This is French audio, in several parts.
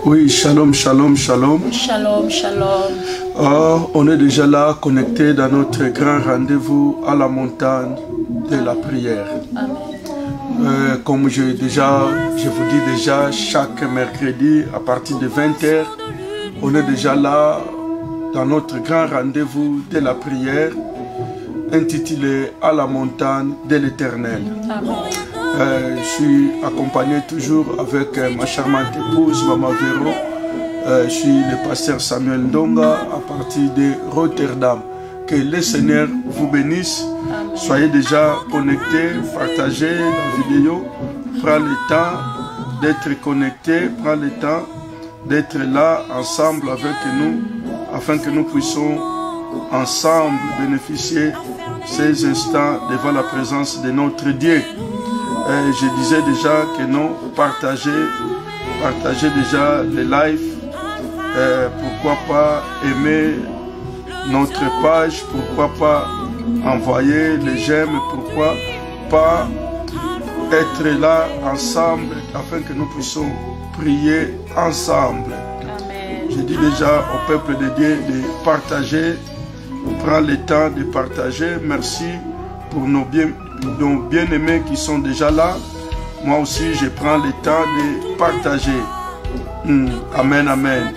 Oui, shalom, shalom, shalom. Shalom, shalom. On est déjà là, connecté dans notre grand rendez-vous à la montagne de la prière. Amen. Comme je vous dis déjà, chaque mercredi à partir de 20h, on est déjà là dans notre grand rendez-vous de la prière intitulé à la montagne de l'Éternel. Je suis accompagné toujours avec ma charmante épouse, Maman Véro. Je suis le pasteur Samuel Ndonga à partir de Rotterdam. Que le Seigneur vous bénisse. Amen. Soyez déjà connectés, partagez la vidéo. Prends le temps d'être connecté, prends le temps d'être là ensemble avec nous afin que nous puissions ensemble bénéficier ces instants devant la présence de notre Dieu. Je disais déjà que nous partagez déjà les lives. Pourquoi pas aimer notre page, pourquoi pas envoyer les j'aime, pourquoi pas être là ensemble afin que nous puissions prier ensemble. Amen. Je dis déjà au peuple de Dieu de partager, prends le temps de partager. Merci pour nos bien-aimés qui sont déjà là. Moi aussi, je prends le temps de partager. Amen, amen. Amen.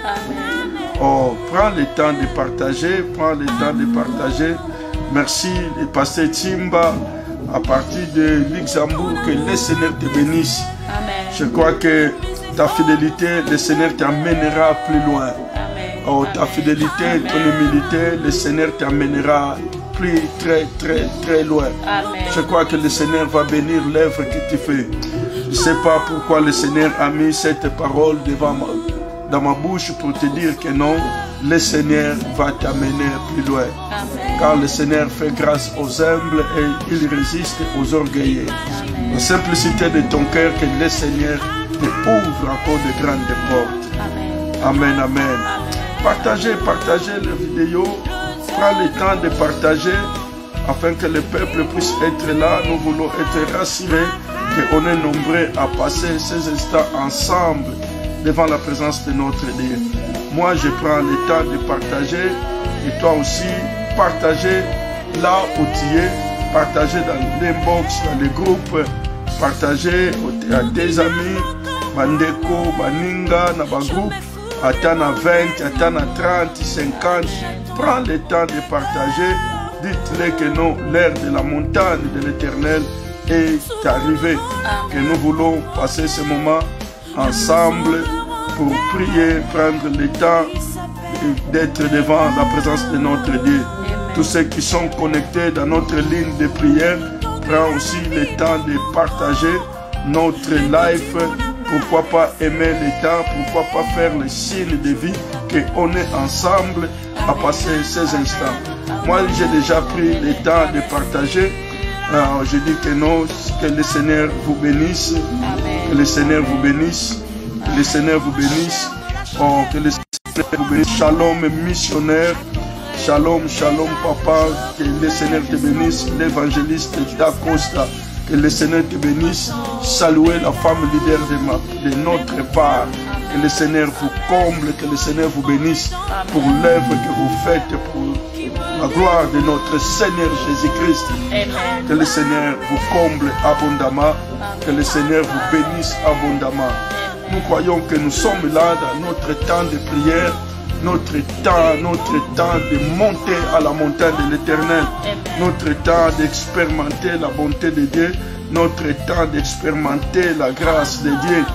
Oh, prends le temps de partager, prends le temps de partager. Merci, le pasteur Timba, à partir de Luxembourg, que le Seigneur te bénisse. Amen. Je crois que ta fidélité, le Seigneur t'amènera plus loin. Amen. Oh, ta fidélité, Amen. ton humilité, le Seigneur t'amènera plus très loin. Amen. Je crois que le Seigneur va bénir l'œuvre que tu fais. Je ne sais pas pourquoi le Seigneur a mis cette parole dans ma bouche pour te dire que non, le Seigneur va t'amener plus loin. Amen. Car le Seigneur fait grâce aux humbles et il résiste aux orgueilleux. Amen. La simplicité de ton cœur, que le Seigneur te ouvre encore de grandes portes. Amen. Amen, amen. Amen. Partagez la vidéo. Prends le temps de partager afin que le peuple puisse être là. Nous voulons être rassurés qu'on est nombreux à passer ces instants ensemble devant la présence de notre Dieu. Moi, je prends le temps de partager et toi aussi, partagez là où tu es, partagez dans l'inbox, dans les groupes, partagez à tes amis, Bandeko, Baninga, dans les groupes, attends à 20, attends à 30, 50. Prends le temps de partager. Dites-les que non, l'ère de la montagne de l'Éternel est arrivée. Que nous voulons passer ce moment ensemble pour prier, prendre le temps d'être devant la présence de notre Dieu. Tous ceux qui sont connectés dans notre ligne de prière, prends aussi le temps de partager notre live. Pourquoi pas aimer le temps, pourquoi pas faire le signe de vie qu'on est ensemble à passer ces instants. Moi, j'ai déjà pris le temps de partager. Je dis que non, que le Seigneur vous bénisse, que le Seigneur vous bénisse, que le Seigneur vous bénisse, oh, que le Seigneur vous bénisse. Shalom missionnaire, shalom, shalom papa, que le Seigneur te bénisse, l'évangéliste d'Acosta, que le Seigneur te bénisse. Saluez la femme leader de notre part. Que le Seigneur vous comble, que le Seigneur vous bénisse pour l'œuvre que vous faites pour la gloire de notre Seigneur Jésus-Christ. Que le Seigneur vous comble abondamment, que le Seigneur vous bénisse abondamment. Nous croyons que nous sommes là dans notre temps de prière, notre temps de monter à la montagne de l'Éternel, notre temps d'expérimenter la bonté de Dieu, notre temps d'expérimenter la grâce de Dieu.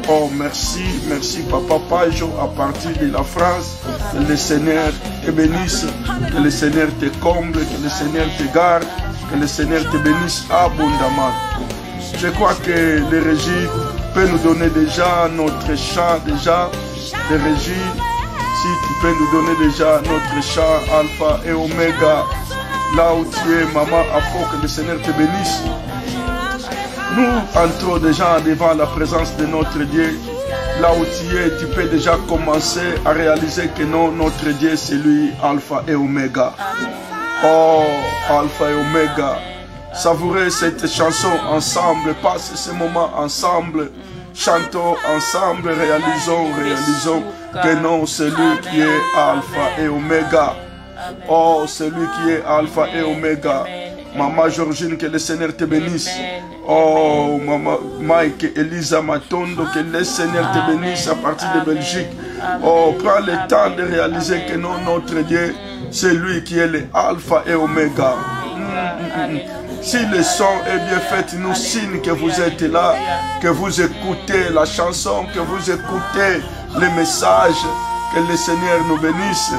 Oh, merci, merci Papa Pajo à partir de la France. Que le Seigneur te bénisse, que le Seigneur te comble, que le Seigneur te garde, que le Seigneur te bénisse abondamment. Je crois que les régies peuvent nous donner déjà notre chant, déjà, les régies. Si tu peux nous donner déjà notre chant Alpha et Oméga, là où tu es, maman, afin que le Seigneur te bénisse. Nous entrons déjà devant la présence de notre Dieu. Là où tu es, tu peux déjà commencer à réaliser que non, notre Dieu c'est lui, Alpha et Oméga. Oh, Alpha et Oméga. Savourez cette chanson ensemble, passez ce moment ensemble. Chantons ensemble, réalisons que non, celui qui est Alpha et Oméga. Oh, celui qui est Alpha et Oméga. Maman Georgine, que le Seigneur te bénisse. Oh, Maman Mike, Elisa Matondo, que le Seigneur te bénisse à partir de Belgique. Oh, prends le temps de réaliser que non, notre Dieu, c'est lui qui est le Alpha et Oméga. Si le son est bien fait, nous signe que vous êtes là, que vous écoutez la chanson, que vous écoutez les messages, que le Seigneur nous bénisse.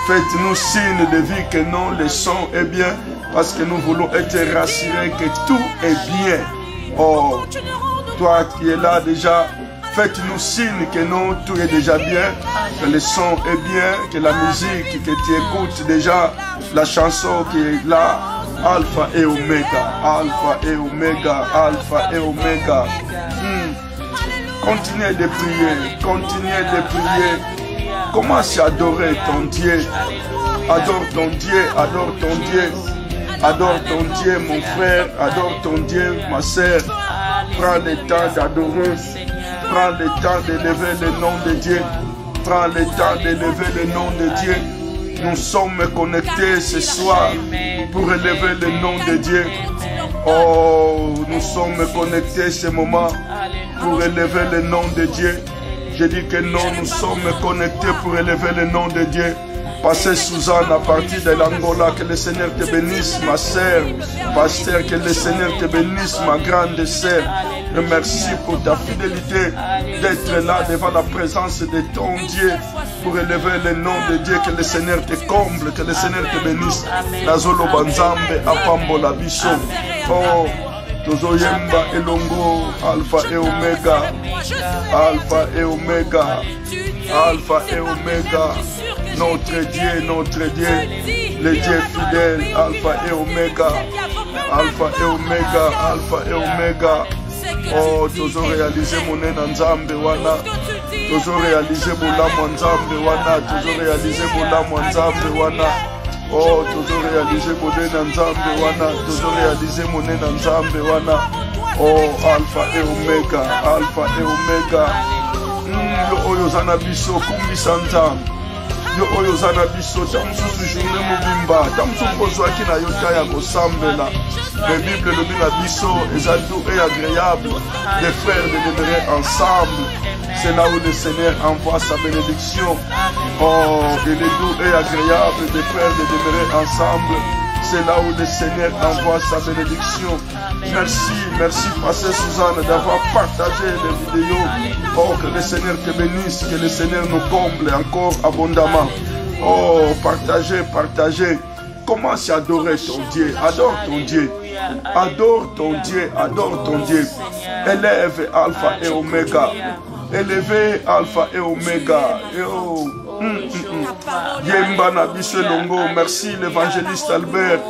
Faites-nous signe de vie que non, le son est bien, parce que nous voulons être rassurés que tout est bien. Oh, toi qui es là déjà, faites-nous signe que non, tout est déjà bien, que le son est bien, que la musique que tu écoutes déjà, la chanson qui est là, Alpha et Oméga, Alpha et Oméga, Alpha et Oméga. Continuez de prier, continuez de prier. Commence à adorer ton Dieu. Adore ton Dieu, adore ton Dieu. Adore ton Dieu, mon frère, adore ton Dieu, ma sœur. Prends le temps d'adorer. Prends le temps d'élever le nom de Dieu. Prends le temps d'élever le nom de Dieu. Nous sommes connectés ce soir pour élever le nom de Dieu. Oh, nous sommes connectés ce moment pour élever le nom de Dieu. Je dis que non, nous sommes connectés pour élever le nom de Dieu. Pasteur Suzanne, à partir de l'Angola, que le Seigneur te bénisse, ma sœur. Pasteur, que le Seigneur te bénisse, ma grande sœur. Et merci pour ta fidélité d'être là devant la présence de ton Dieu pour élever le nom de Dieu. Que le Seigneur te comble, que le Seigneur te bénisse. Nazolo Banzambe, Apambo la Biso. Oh, Tozoyemba Elongo, Alpha et Oméga. Alpha et Oméga. Alpha et Oméga. Notre Dieu, le Dieu fidèle, Alpha et Oméga, Alpha et Oméga, Alpha et Oméga. Oh, tozo réaliser mon Nzambe wana, tozo réaliser mon Nzambe wana, tozo réaliser mon Nzambe wana. Oh, tozo réaliser mon Nzambe wana, tozo réaliser mon Nzambe wana. Oh, Alpha et Oméga, Alpha et Oméga. Yo oyo zana biso kumbisa Nzambe. Yo oyo zana biso tamususu journée mobimba tamusu kozwaki na yo ta ya kosambela. La Bible le dit la biso ezaldo et agréable des frères de demeurer ensemble. C'est là où le Seigneur envoie sa bénédiction. Oh, il est doux et agréable des frères de demeurer ensemble. C'est là où le Seigneur envoie sa bénédiction. Merci Pasteur Suzanne d'avoir partagé les vidéos. Oh, que le Seigneur te bénisse, que le Seigneur nous comble encore abondamment. Oh, partagez. Commence à adorer ton Dieu. Adore ton Dieu. Adore ton Dieu. Adore ton Dieu. Élève Alpha et Oméga. Élevez Alpha et Oméga. Oh. Yemba Nabiso Longo, merci l'évangéliste Albert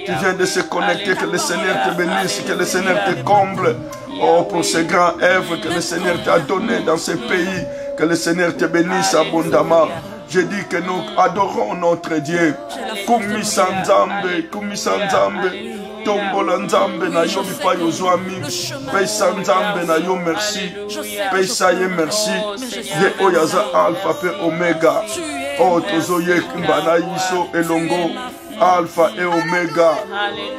qui vient de se connecter, que le Seigneur te bénisse, que le Seigneur te comble. Oh, pour ces grands œuvres que le Seigneur t'a donné dans ce pays, que le Seigneur te bénisse abondamment. Je dis que nous adorons notre Dieu. Kumisa Nzambe, Tombola Nzambe na yo bipa yo zwami, Pesa Nzambe na yo merci, Pesa ye merci, ye oyaza Alpha pe Oméga. Oh, tozo ye kimbana yiso elongo, Alpha et Oméga.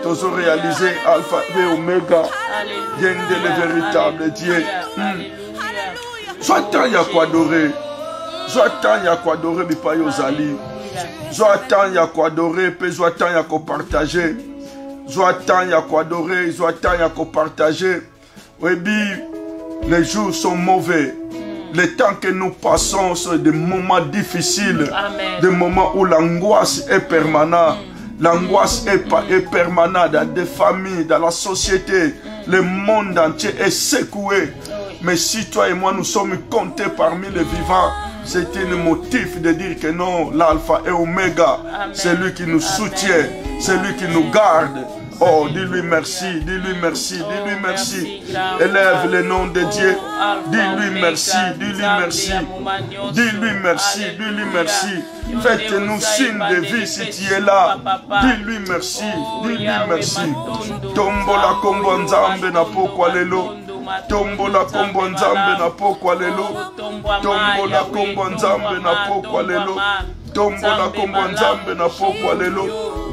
Tozo réaliser Alpha et Oméga. Yende le véritable Dieu. Soit tant ya quoi adorer. Soit tant ya quoi adorer bipa yo zali. Soit tant ya quoi adorer, pe soit tant ya quoi partager. Soit tant ya quoi adorer, soit tant ya quoi partager. Oui, les jours sont mauvais. Les temps que nous passons sont des moments difficiles. Amen. Des moments où l'angoisse est permanente. L'angoisse est permanente dans des familles, dans la société. Le monde entier est secoué. Mais si toi et moi nous sommes comptés parmi les vivants, c'est un motif de dire que non, l'Alpha et Oméga, c'est lui qui nous soutient, c'est lui qui nous garde. Oh, dis-lui merci, dis-lui merci, dis-lui merci. Élève le nom de Dieu. Dis-lui merci, dis-lui merci. Dis-lui merci, dis-lui merci. Faites-nous signe de vie si tu es là. Dis-lui merci, dis-lui merci. Tombo la kombo nzambe na pokwa lelo. Tombola kombo nzambe na pokwa lelo. Tombola kombo nzambe na pokwa lelo. Tombola kombo nzambe na pokwa lelo.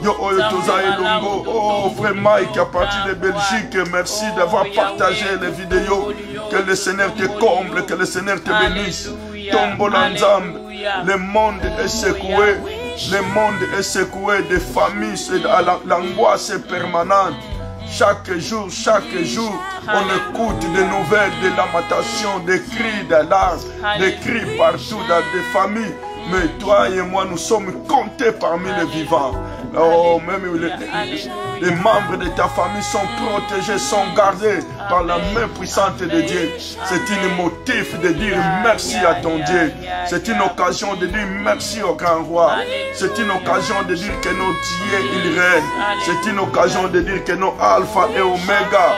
Yo oyo toza elongo. Oh frère Mike à partir de Belgique, merci d'avoir partagé les vidéos. Que le Seigneur te comble, que le Seigneur te bénisse. Tombola nzambe. Le monde est secoué. Le monde est secoué de familles, l'angoisse est permanente. Chaque jour, on écoute des nouvelles, des lamentations, des cris d'alarme, des cris partout dans des familles. Mais toi et moi, nous sommes comptés parmi les vivants. Oh, même les membres de ta famille sont protégés, sont gardés par la main puissante de Dieu. C'est un motif de dire merci à ton Dieu. C'est une occasion de dire merci au grand roi. C'est une occasion de dire que notre Dieu, il règne. C'est une occasion de dire que nos alpha et oméga.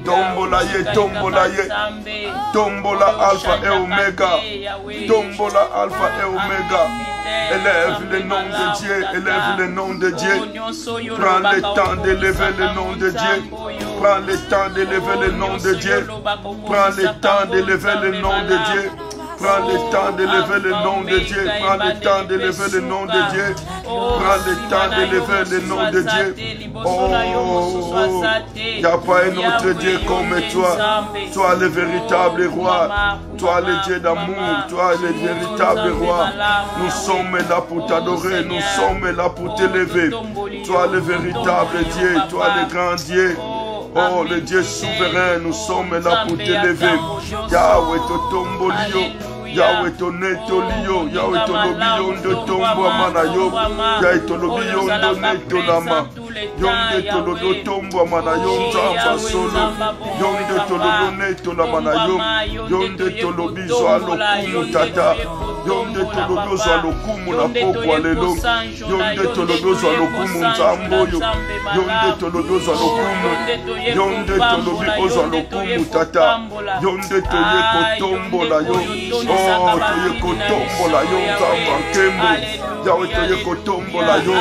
Tombolaye, tombolaye. Tombola alpha et oméga. Tombola alpha et oméga. Élève le nom de Dieu, élève le nom de Dieu. Prends le temps d'élever le nom de Dieu. Prends le temps d'élever le nom de Dieu. Prends le temps d'élever le nom de Dieu. Prends le temps d'élever le nom de Dieu. Prends le temps d'élever le nom de Dieu. Prends le temps d'élever le nom de Dieu. Oh, il n'y a pas un autre Dieu comme toi. Toi le véritable roi. Toi le Dieu d'amour. Toi le véritable roi. Nous sommes là pour t'adorer. Nous sommes là pour t'élever. Toi le véritable Dieu. Toi le grand Dieu. Oh, le Dieu souverain, nous sommes là pour t'élever. Yahweh Totombolio, Yahweh Tonetolio, Yahweh Tolobion de Tombo Manayo, Yahweh Tolobion de Netolama, Yonde Tolodo Tombo Manayon Zamba Solo, Yonde Tolodo Netolamanayo, Yonde Tolobizo Alokumu Tata, Yonde Tolodo Zalokumu na Pokwa Lelo, Yonde Tolodo Zalokumu Nzamboyo, Yonde Tolodo Zalokumu, Yonde Tolobi Ozalokumu Tata, Yonde Toye Kotombola Yo, oh Toye Kotombola Yo Nzamba Kembo, Yahweh Toye Kotombola Yo,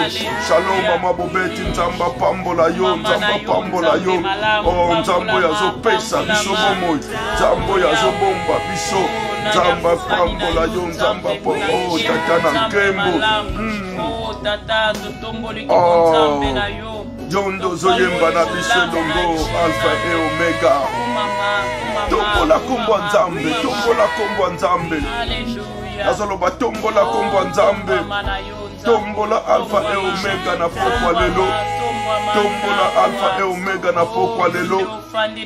Shalom Mama Bobeti Nzamba Pambola Yo, Nzamba Pambola Yo, oh Nzambo Yazo Pesa Biso Momo, Nzambo Yazo Bomba Biso, Nzamba Pambola Yo, Nzamba Pambola, oh Tata na Kembo, oh Yondo Zoyemba na biso longo Alpha et Omega. Tombola kombo nzambe, tombola kombo nzambe. Azoloba tombola kombo nzambe. Tombola Alpha et Omega na pokwa lelo. Tombola Alpha et Omega na pokwa lelo.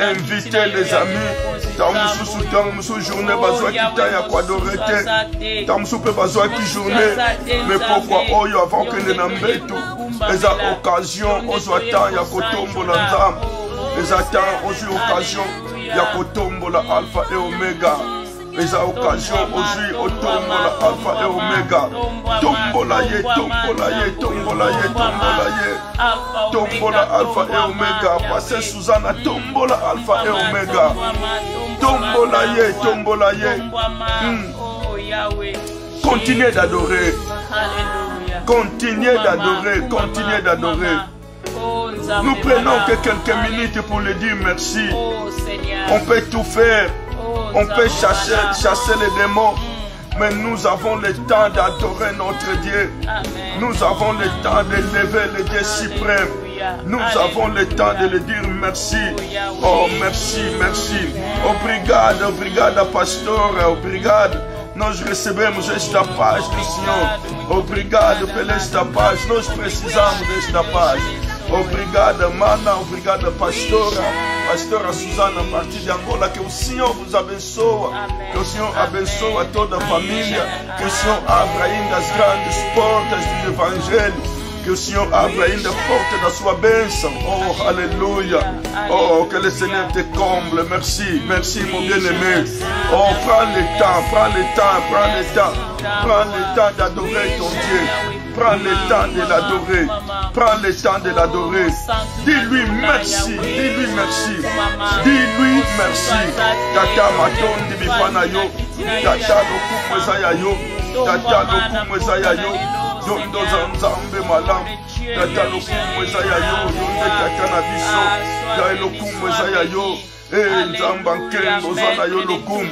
Invitez les amis. Tamusu journée bazwa kita ya kwa dorete. Tamusu pe bazwa ki journée. Mais pourquoi oyo avant que ne nambeto? Les occasions aux attend ya kotombola nzambe. Les attend aux occasions ya kotombola Alpha et Omega. Les occasions aujourd'hui au tombola Alpha et Omega. Tombola ye, tombola ye, tombola ye, tombola ye. Tombola Alpha et Omega. Passez Susanna, tombola Alpha et Omega. Tombola ye, tombola ye. Continuez d'adorer. Continuez d'adorer, continuez d'adorer. Nous prenons que quelques minutes pour lui dire merci. On peut tout faire. On peut chasser les démons. Mais nous avons le temps d'adorer notre Dieu. Nous avons le temps d'élever le Dieu suprême. Nous avons le temps de lui dire merci. Oh, merci, merci. Obrigado, obrigado, pastor. Obrigado. Nós recebemos esta paz do Senhor. Obrigado pela esta paz. Nós precisamos desta paz. Obrigada, mana. Obrigada, pastora. Pastora Suzana, a partir de Angola. Que o Senhor vos abençoe. Que o Senhor abençoe toda a família. Que o Senhor abra ainda as grandes portas do Evangelho. Que o Senhor abra ainda a porta da sua bênção. Oh, aleluia. Oh, que le Seigneur te comble. Merci, merci mon bien-aimé. Oh, prends le temps, prends le temps, prends le temps. Prends le temps d'adorer ton Dieu. Prends le temps de l'adorer. Prends le temps de l'adorer. Dis-lui merci, dis-lui merci. Dis-lui merci. Tata matondi bipana yo. Tata lokumweza yo. Tata lokumweza yo. Yondo zanzambe malam. Tata lokumweza yo. Yonde tata na biso. Yai lokumweza yo. Nzamba nkembo zwana yo lokumu.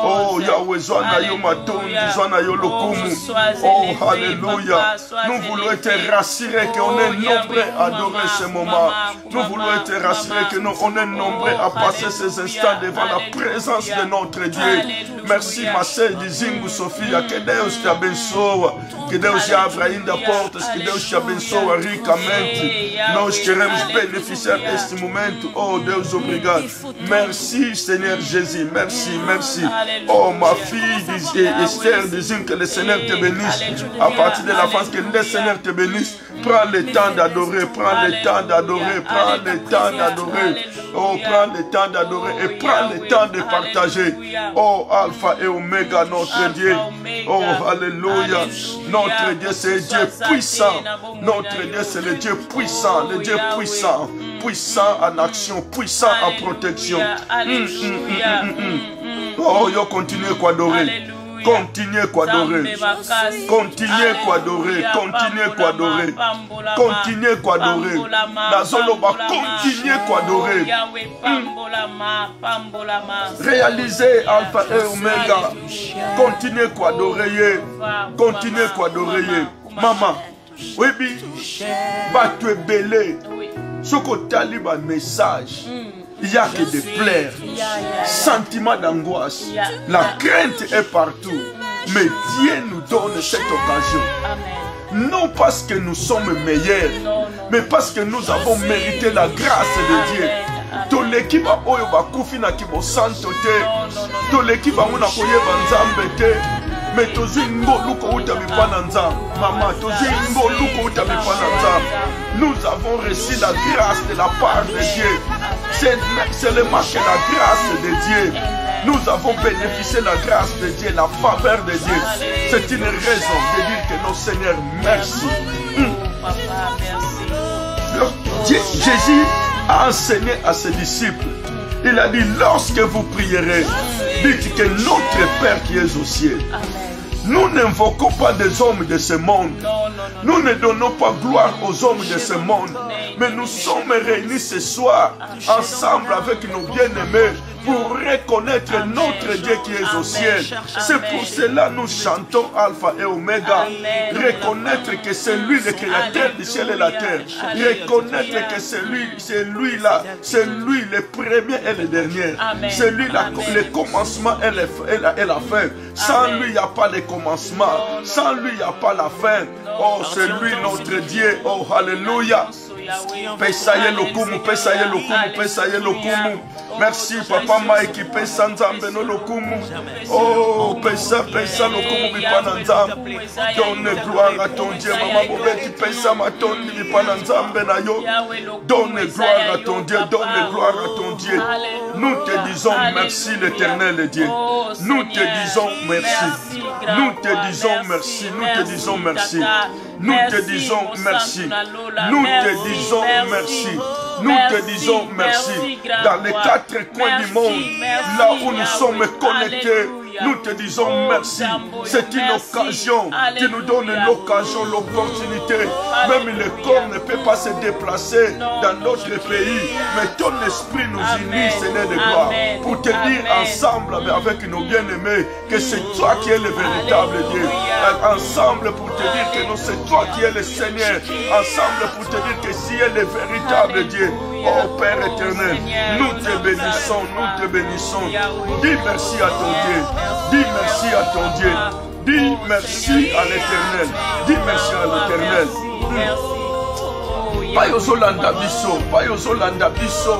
Oh Yahweh zwana yo matondi zwana yo lokumu. Oh alléluia. Nous voulons être rassurés qu'on est nombreux à adorer ce moment. Nous voulons être rassurés que nous on est nombreux à passer ces instants devant la présence de notre Dieu. Merci ma sœur Dizingu Sophia. Que Deus te abençoe. Que Deus te abra ainda portas. Que Deus te abençoe ricamente. Nós queremos beneficiar este momento. Oh Deus, obrigado. Merci Seigneur Jésus. Merci, merci. Oh ma fille Esther, disons que le Seigneur te bénisse. À partir de la phase que le Seigneur te bénisse. Prends le temps d'adorer, prends le temps d'adorer, prends le temps d'adorer. Oh, prends le temps d'adorer et prends le temps de partager. Oh, Alpha et Oméga, notre Dieu. Oh, alléluia. Notre Dieu, c'est le Dieu puissant. Notre Dieu, c'est le Dieu puissant, le Dieu puissant. Puissant en action, puissant en protection. Oh, yo continue à adorer. Continuez à adorer. Continuez à adorer. Continuez à adorer. Continuez à adorer. La Zoloba, continuez à adorer. Réalisez Alpha et Omega. Continuez à adorer. Continuez à adorer. Maman, oui, va te belé. Ce que tu as lu, message. Il n'y a que des pleurs, sentiments d'angoisse. La crainte est partout. Mais Dieu nous donne cette occasion. Non parce que nous sommes meilleurs, mais parce que nous avons mérité la grâce de Dieu. To l'équipe a oyo bakufi na kibo santo te. To l'équipe a mona koyeba nzambe te. Mais tozi ngolu ko uta bipana nzambe. Maman, tozi ngolu ko uta bipana nzambe. Nous avons reçu la grâce de la part de Dieu. C'est le marque de la grâce de Dieu. Nous avons bénéficié de la grâce de Dieu, la faveur de Dieu. C'est une raison de dire que non Seigneur, merci. Jésus a enseigné à ses disciples. Il a dit, lorsque vous prierez, dites que notre Père qui est au ciel. Nous n'invoquons pas des hommes de ce monde. Nous ne donnons pas gloire aux hommes de ce monde. Mais nous sommes réunis ce soir, ensemble avec nos bien-aimés, pour reconnaître notre Dieu qui est au ciel. C'est pour cela que nous chantons Alpha et Oméga. Reconnaître que c'est lui le créateur du ciel et la terre. Reconnaître que c'est lui là, c'est lui le premier et le dernier. C'est lui le commencement et la fin. Sans lui, il n'y a pas de commencement. Sans lui, il n'y a pas la fin. Oh, c'est lui notre Dieu. Oh, alléluia. Pesaye lokumu, pesaye lokumu, pesaye lokumu. Merci Papa Mike, pesa nzambe no lokumu. Oh, pesa lokumu bipana nzambe. Donne gloire à ton Dieu, maman Bobeti, pesa matondi bipana nzambe na yo. Donne gloire à ton Dieu, donne gloire à ton Dieu. Nous te disons merci l'Éternel Dieu. Nous te disons merci. Nous te disons merci. Nous te disons merci. Nous te disons merci. Nous te disons merci. Nous te disons merci. Dans les quatre coins du monde, là où nous sommes connectés, nous te disons merci. C'est une occasion. Tu nous donnes l'occasion, l'opportunité. Même le corps ne peut pas se déplacer dans notre pays. Mais ton esprit nous unit, Seigneur de gloire, pour te dire ensemble avec nos bien-aimés que c'est toi qui es le véritable Dieu. Ensemble pour te dire que c'est toi qui es le Seigneur. Ensemble pour te dire que tu es le véritable Dieu. Oh Père éternel, nous te bénissons, nous te bénissons. Dis merci à ton Dieu. Dis merci à ton Dieu. Dis merci à l'Éternel. Dis merci à l'Éternel. Payozolanda biso, payozolanda biso.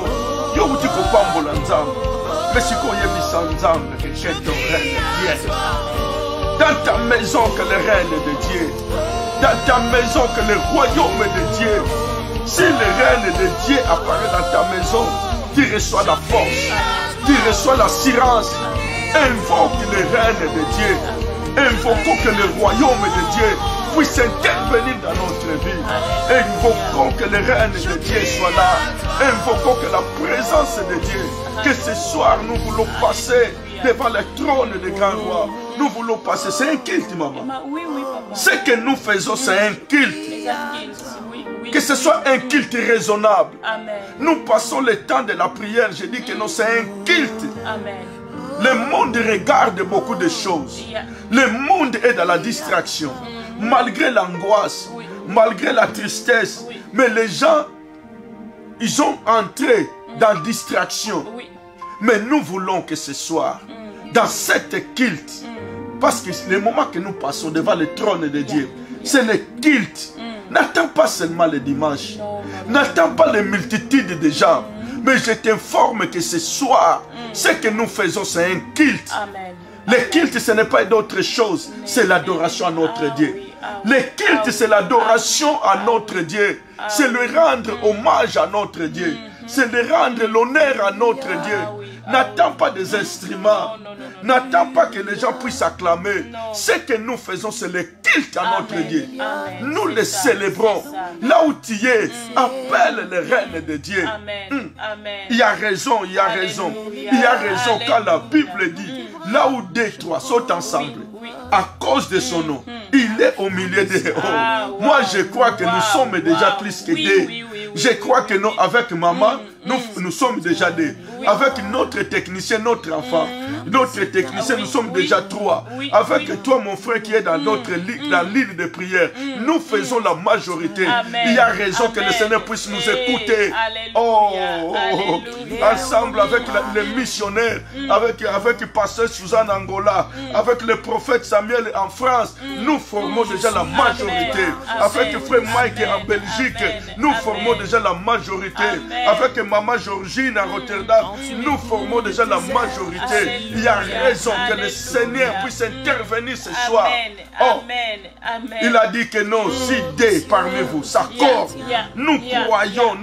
Yo uti kopambola nzambe. Mais si ko yebisa nzambe que ton règne vienne. Dans ta maison que le règne de Dieu. Dans ta maison que le royaume de Dieu. Si le règne de Dieu apparaît dans ta maison, tu reçois la force, tu reçois l'assurance. Invoque le règne de Dieu. Invoquons que le royaume de Dieu puisse intervenir dans notre vie. Invoquons que le règne de Dieu soit là. Invoquons que la présence de Dieu, que ce soir nous voulons passer devant le trône de grand roi. Nous voulons passer. C'est un culte, maman. Oui, papa. Ce que nous faisons, c'est un culte. Que ce soit un culte raisonnable. Amen. Nous passons le temps de la prière. Je dis que non, c'est un culte. Amen. Le monde regarde beaucoup de choses. Yeah. Le monde est dans la distraction. Malgré l'angoisse, malgré la tristesse. Oui. Mais les gens, ils ont entré dans la distraction. Oui. Mais nous voulons que ce soir, dans cette culte, parce que le moment que nous passons devant le trône de Dieu, c'est le culte. N'attends pas seulement le dimanche. N'attends pas les multitudes de gens. Mais je t'informe que ce soir, ce que nous faisons, c'est un culte. Amen. Le culte, ce n'est pas d'autre chose. C'est l'adoration à notre Dieu. Le culte, c'est l'adoration à notre Dieu. C'est le rendre hommage à notre Dieu. C'est de rendre l'honneur à notre Dieu. N'attends pas des instruments. N'attends pas que les gens puissent acclamer. Ce que nous faisons, c'est le culte à notre Dieu. Nous le célébrons. Là où tu es, appelle le règne de Dieu. Il y a raison, il y a raison. Il y a raison quand la Bible dit, là où deux, trois sont ensemble, à cause de son nom, il est au milieu des hauts. Moi, je crois que nous sommes déjà plus que deux. Je crois que nous, avec maman, nous sommes déjà deux. Avec notre technicien, notre enfant, notre technicien, nous sommes déjà trois. Avec toi, mon frère, qui est dans notre ligne de prière, nous faisons la majorité. Il y a raison que le Seigneur puisse nous écouter. Oh, ensemble avec les missionnaires, avec Pasteur Suzanne Angola, avec le prophète Samuel en France, nous formons déjà la majorité. Avec frère Mike en Belgique, nous formons déjà la majorité. Avec maman Georgine à Rotterdam, nous formons déjà la majorité. Il y a raison que le Seigneur puisse intervenir ce soir. Oh, il a dit que non, si deux parmi vous s'accordent, nous croyons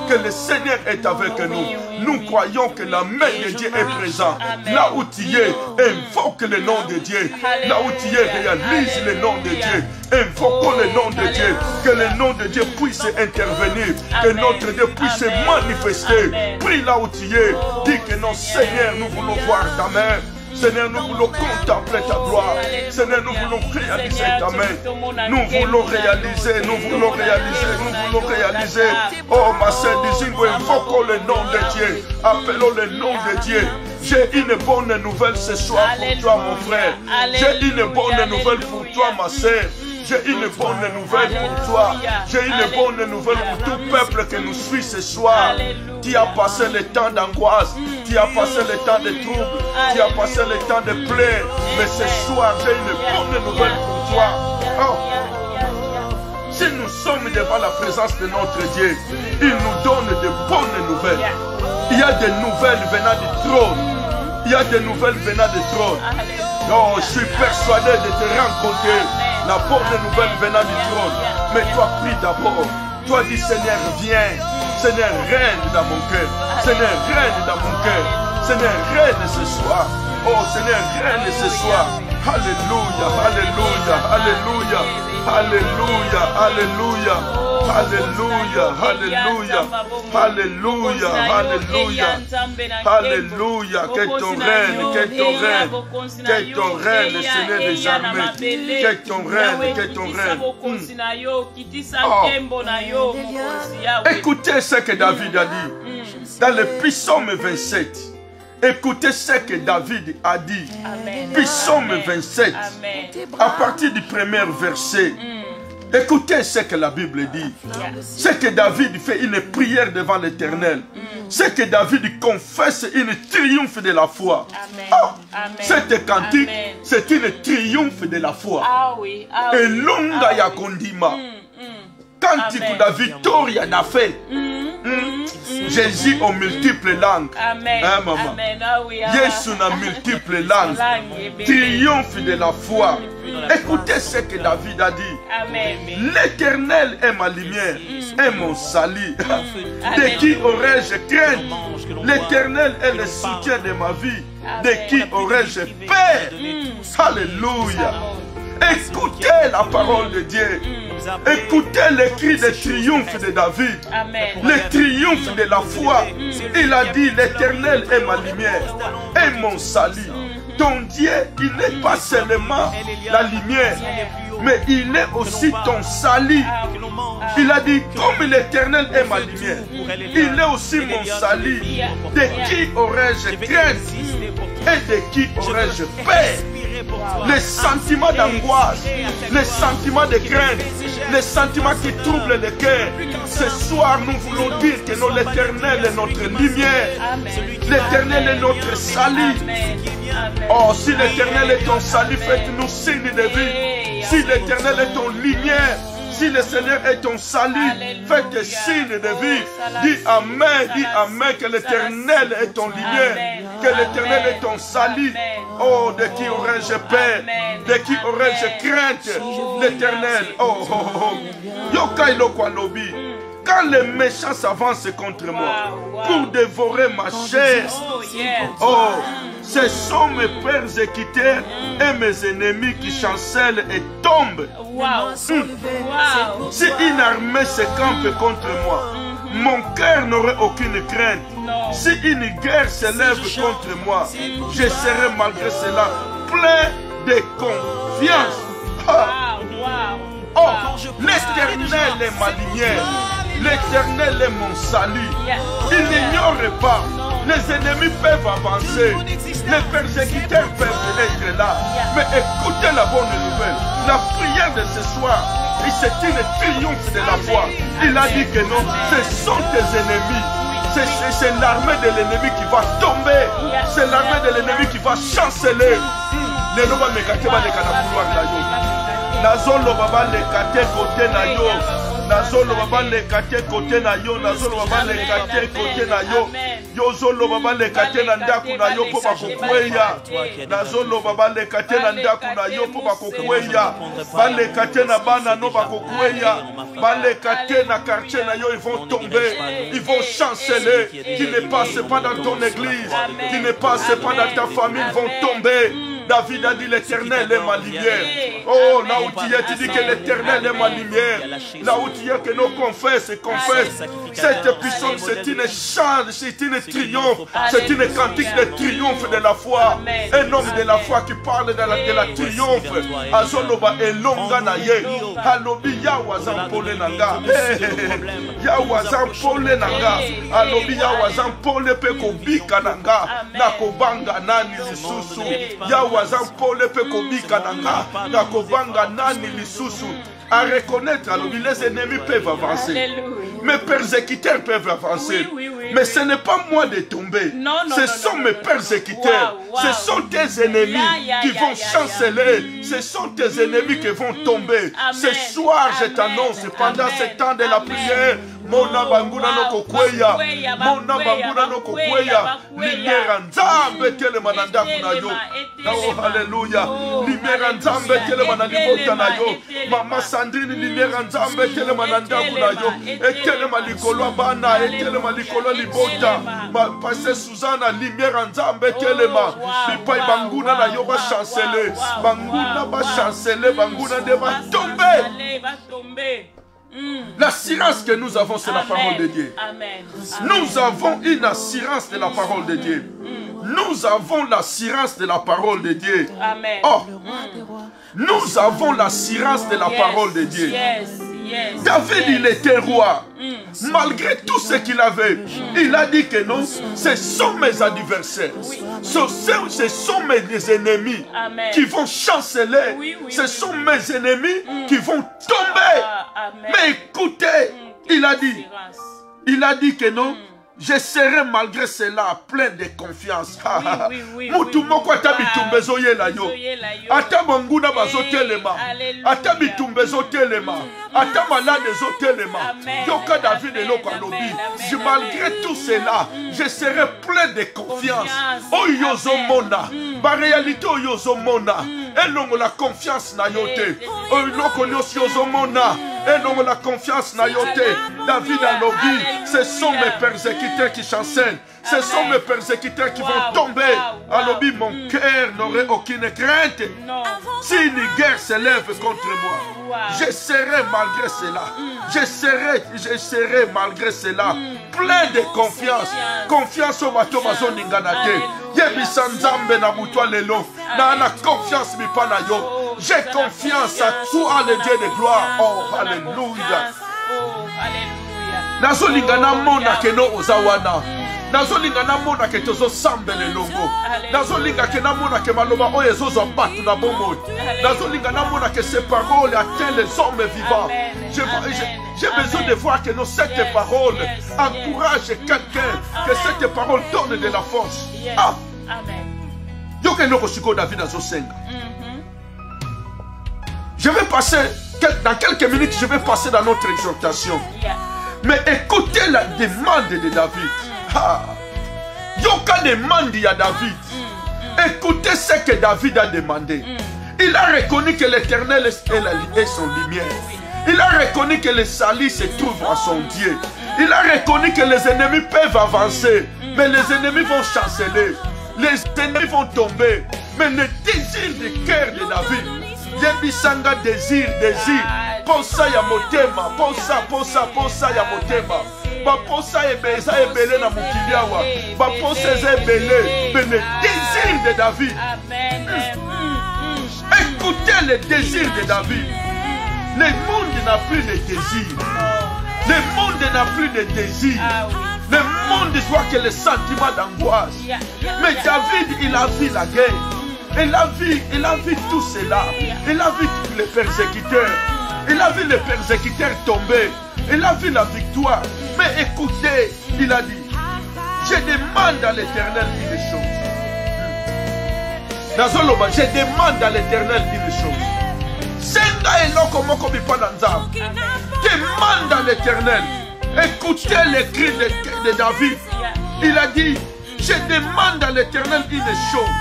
que le Seigneur est avec nous. Nous croyons que la main de Dieu est présente. Là où tu es, invoque le nom de Dieu. Là où tu es, réalise le nom de Dieu. Invoquons le nom de Dieu. Que le nom de Dieu puisse intervenir. Que notre Dieu puisse se manifester. Prie là où tu es. Dis que non, Seigneur, nous voulons voir ta main. Seigneur, nous voulons contempler ta gloire. Seigneur, nous voulons réaliser ta main. Nous voulons réaliser, nous voulons réaliser, nous voulons réaliser. Oh, ma sœur, disons, invoquons le nom de Dieu. Appelons le nom de Dieu. J'ai une bonne nouvelle ce soir pour toi, mon frère. J'ai une bonne nouvelle pour toi, ma sœur. J'ai une bonne nouvelle pour toi. J'ai une bonne nouvelle pour tout peuple qui nous suit ce soir. Qui a passé le temps d'angoisse, qui a passé le temps de troubles, qui a passé le temps de pleurs. Mais ce soir, j'ai une bonne nouvelle pour toi. Oh. Si nous sommes devant la présence de notre Dieu, il nous donne de bonnes nouvelles. Il y a des nouvelles venant du trône. Il y a des nouvelles venant du trône. Oh, je suis persuadé de te rencontrer. La bonne nouvelle venant du trône. Mais toi, prie d'abord. Toi, dis Seigneur, viens. Seigneur, règne dans mon cœur. Seigneur, règne dans mon cœur. Seigneur, règne ce soir. Oh, Seigneur, règne ce soir. Alléluia, alléluia, alléluia, alléluia, alléluia, alléluia, alléluia, alléluia, alléluia, alléluia. Que ton règne, que ton règne, que ton règne, Seigneur des armées, que ton règne, que ton règne. Oh. Écoutez ce que David a dit dans le psaume 27. Écoutez ce que David a dit. Psaume 27, à partir du premier verset. Écoutez ce que la Bible dit. C'est que David fait une prière devant l'Éternel. C'est que David confesse une triomphe de la foi. Oh, cette cantique, c'est une triomphe de la foi. Et longa ya kondima. Cantique de victoria na fait. Jésus en multiples langues. Amen. Hein, maman? Jésus en multiples langues. Triomphe de la foi. Écoutez ce que David a dit. L'Éternel est ma lumière, est mon salut. De qui aurais-je crainte? L'Éternel est le soutien de ma vie. De qui aurais-je peur? Alléluia. Écoutez la parole de Dieu. Écoutez les cris de triomphe de David. Le triomphe de la foi. Il a dit, l'Éternel est ma lumière et mon salut. ton Dieu, il n'est pas seulement la lumière, mais il est aussi ton salut. Il a dit, comme l'Éternel est ma lumière, il est aussi mon salut. De qui aurais-je crainte et de qui aurais-je peur? Les sentiments d'angoisse, les sentiments de crainte, les sentiments qui troublent le cœur. Ce soir, nous voulons dire que l'Éternel est notre lumière. L'Éternel est notre salut. Oh, si l'Éternel est ton salut, faites-nous signe de vie. Si l'Éternel est ton lumière, si le Seigneur est ton salut, faites des signes de vie. Dis Amen, que l'Éternel est ton lumière, que l'Éternel est ton salut. Oh, de qui aurais-je peur? De qui aurais-je crainte? L'Éternel. Oh, oh, oh. Yokailo kwa lobi. Quand les méchants s'avancent contre moi pour dévorer ma chair, oh, ce sont mes persécuteurs et mes ennemis qui chancellent et tombent. Si une armée se campe contre moi, mon cœur n'aurait aucune crainte. Si une guerre se lève contre moi, je serai malgré cela plein de confiance. Oh, l'Éternel est ma lumière. L'Éternel est mon salut. Il n'ignore pas. Les ennemis peuvent avancer. Les persécuteurs peuvent être là. Mais écoutez la bonne nouvelle. La prière de ce soir, c'est une triomphe de la foi. Il a dit que non, ce sont tes ennemis. C'est l'armée de l'ennemi qui va tomber. C'est l'armée de l'ennemi qui va chanceler. Les noms me kate ba le kana pouvoir na yo. Nazolo baba le kate côté na yo. Nazolo baba le kate côté na yo. Nazolo baba le kate côté na yo. Yozolo baba le kate na ndaku na yo po bakokweya. Nazolo baba le kate na ndaku na yo po bakokweya. Ba le kate na bana no bakokweya. Ba le kate na quartier na yo, ils vont tomber. Ils vont chanceler. Qui ne passe pas dans ton église, qui ne passe pas dans ta famille, ils vont tomber. David a dit l'Éternel est ma lumière. Oh, là où tu es, tu dis que l'Éternel est ma lumière. Là où tu es, que nos confesses. Cette puissance, c'est une chante, c'est une triomphe, c'est une cantique de triomphe de la foi. Un homme de la foi qui parle de la triomphe. Azoloba elonga na ye. Alobi yawazan pole nanga. Yawazan pole nanga. Alobi yawazan pole pe kobika nanga. Nakobanga nani lisusu. Wazan pole pe kobika nanga na kobanga nani lisusu. À reconnaître, alors les ennemis peuvent avancer. Alléluia. Mes persécuteurs peuvent avancer. Mais ce n'est pas moi de tomber. Ce sont mes persécuteurs. Ce sont tes ennemis qui vont chanceler. Ce sont tes ennemis qui vont tomber. Ce soir, je t'annonce, pendant ce temps de la prière, Mona banguna no kokweya, Mona banguna no kokweya, Limera nzambe tele mananda kuna yo. Oh hallelujah. Limera nzambe tele manalibota na yo. Mama Sandrine limera nzambe tele mananda kuna yo. Etele malikolo bana, etele malikolo libota. Pasteur Susanna limera nzambe tele ma. Bipai banguna na yo ba chanceler. Banguna ba chanceler, banguna de ba tomber. L'assurance que nous avons, c'est la parole de Dieu. Amen. Nous avons une assurance de la parole de Dieu. Nous avons l'assurance de la parole de Dieu. Amen. Oh, nous avons l'assurance de la parole de Dieu. David, il était roi. Malgré tout ce qu'il avait, il a dit que non, ce sont mes adversaires. Ce sont mes ennemis qui vont chanceler. Ce sont mes ennemis qui vont tomber. Mais écoutez, il a dit que non. Je serai malgré cela plein de confiance. Mutu moko atabitumbezo yela yo. Atabanguna bazotelema. Atabitumbezo telema. Atamalade zotelema. Yoka David et Lokalobi. Malgré tout cela, je serai plein de confiance. Oh yozomona. Ba réalité oh yozomona. Et non la confiance na yote. Oh lokonyos yozomona. Et non la confiance na yote. David a lobby. Ce sont mes persécuteurs qui chancellent. Ce sont mes persécuteurs qui vont tomber. Alors, mon cœur n'aurait aucune crainte. Si une guerre s'élève contre moi, je serai malgré cela. Je serai malgré cela. Plein de confiance. Confiance au bateau bazo ninganate. Yebisa nzambe na mutwa lelo. Na confiance mi pana yo. J'ai confiance à toi, le Dieu de gloire. Oh, alléluia. Nazo lingana mona keno ozawana. Nazo lingana mona ke tozo sambele longo. Nazo linga ke na mona ke maloba oyo ezozo batu na bomo. Nazo lingana mona ke ces paroles atteignent les hommes vivants. J'ai besoin de voir que cette parole encourage quelqu'un, que cette parole donne de la force. Ah. Yo ke noko siko David azo senga. Je vais passer, dans quelques minutes, je vais passer dans notre exhortation. Mais écoutez la demande de David. Yoka demande à David. Écoutez ce que David a demandé. Il a reconnu que l'Éternel est son lumière. Il a reconnu que le salut se trouve en son Dieu. Il a reconnu que les ennemis peuvent avancer. Mais les ennemis vont chanceler. Les ennemis vont tomber. Mais le désir du cœur de David, Yebisanga désir. Posa ya motema, posa ya motema. Ba posa ebeza ebele na mukiliawa. Ba posa ebele, mais le désir de David. Écoutez le désir de David. Le monde n'a plus de désir. Le monde n'a plus de désir. Le monde voit que les sentiments d'angoisse. Mais David, il a vu la guerre. Il a vu tout cela. Il a vu les persécuteurs. Il a vu les persécuteurs tomber. Il a vu la victoire. Mais écoutez, il a dit, je demande à l'Éternel une chose. Nazoloba, je demande à l'Éternel une chose. Senga eloko moko bipananza. Demande à l'Éternel. Écoutez les cris de David. Il a dit, je demande à l'Éternel une chose,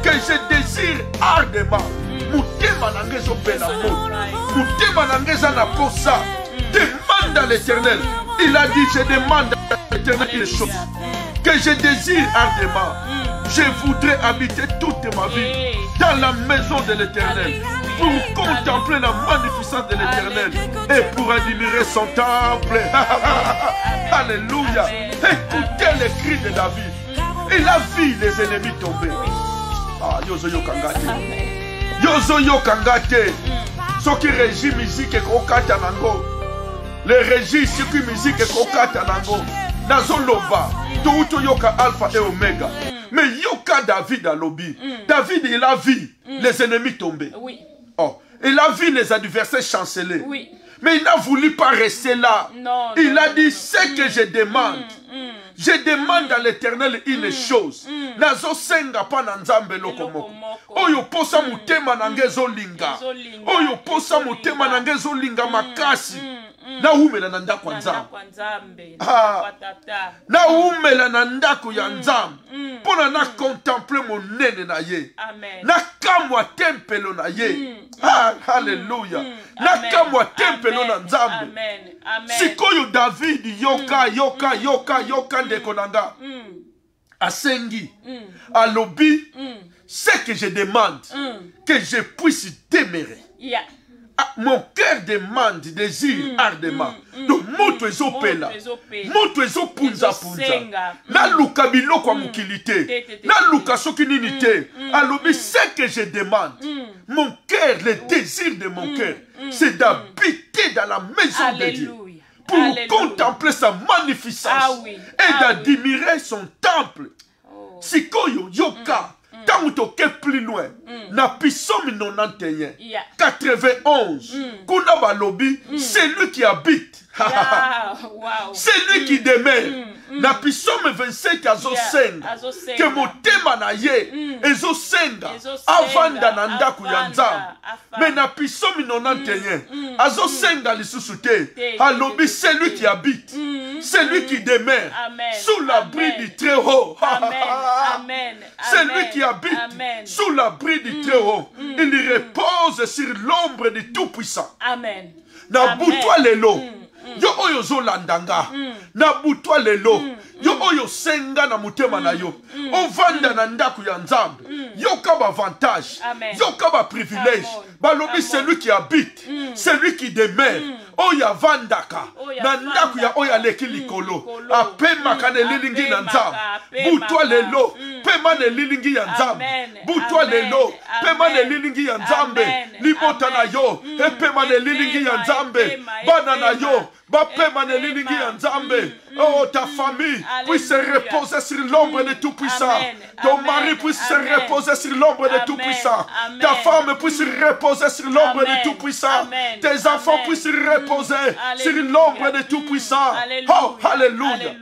que je désire ardemment. Mutema nangezo bela mo. Mutema nangeza na posa. Demande à l'Éternel. Il a dit, je demande à l'Éternel une chose, que je désire ardemment. Je voudrais habiter toute ma vie dans la maison de l'Éternel, pour contempler la magnificence de l'Éternel et pour admirer son temple. Alléluia. Écoutez les cris de David. Il a vu les ennemis tomber. Ah, yozo yo kangate. Yozo yo kangate. Ce qui régit musique et kokata nango. Le régit ce qui musique et kokata nango. Nazo loba. Tout yoka alpha et oméga. Mais yoka David a lobby. David, il a vu les ennemis tomber. Oui. Oh, il a vu les adversaires chanceler. Oui. Mais il n'a voulu pas rester là. Non, il a dit, ce que je demande. Je demande à l'Éternel une chose. Nazo senga pa na nzambe lokomoko. Oyo posa mutema nangezo linga. Oyo posa mutema nangezo linga makasi. Na umela na ndako ya nzambe. Na umela na ndako ya nzambe. Pona na contempler monene na ye. Na kamwa tempelo na ye. Alléluia. Na kamwa tempelo na nzambe. Sikoyo David yoka ndeko nanga. Asengi. Alobi. Ce que je demande, que je puisse demeurer. Ah, mon cœur demande, désire ardemment. Donc, moto ezopela. Moto ezopunza punza. Na luka biloko mukilité. Na luka soki ninité. Alobi, ce que je demande, mon cœur, le désir de mon cœur, c'est d'habiter dans la maison de Dieu. Pour contempler sa magnificence et d'admirer son temple. Sikoyo, yoka. Tant que plus loin, na pisomi 91, 91, kuna balobi, c'est lui qui habite. C'est lui qui demeure. Na pisomi 25 azosenga. Que motema na ye, ezosenga. Avanda na ndaku ya nzambe. Mais na pisomi 91, azosenga lisusu te. Alobi, c'est lui qui habite. C'est lui qui demeure. Sous l'abri du très haut. C'est lui qui habite sous l'abri du très haut. Il repose sur l'ombre du Tout-Puissant. Amen. Na butwa lelo. yo oyo zolandanga na butwa lelo yo oyo senga na mutema na yo ovanda na ndaku ya nzambe yoka ba avantage yoka ba privilège balobi celui qui habite celui qui demeure oyo avandaka na ndaku ya oyo aleki likolo apemaka na lilingi na nzambe butwa lelo pema na lilingi ya nzambe butwa lelo pema na lilingi ya nzambe libota na yo epema na lilingi ya nzambe bana na yo bapema na lilingi ya nzambe. Oh, ta famille puisse se reposer sur l'ombre de Tout-Puissant. Ton mari puisse se reposer sur l'ombre de Tout-Puissant. Ta femme puisse se reposer sur l'ombre de Tout-Puissant. Tes enfants puissent se reposer sur l'ombre de Tout-Puissant. Oh, alléluia.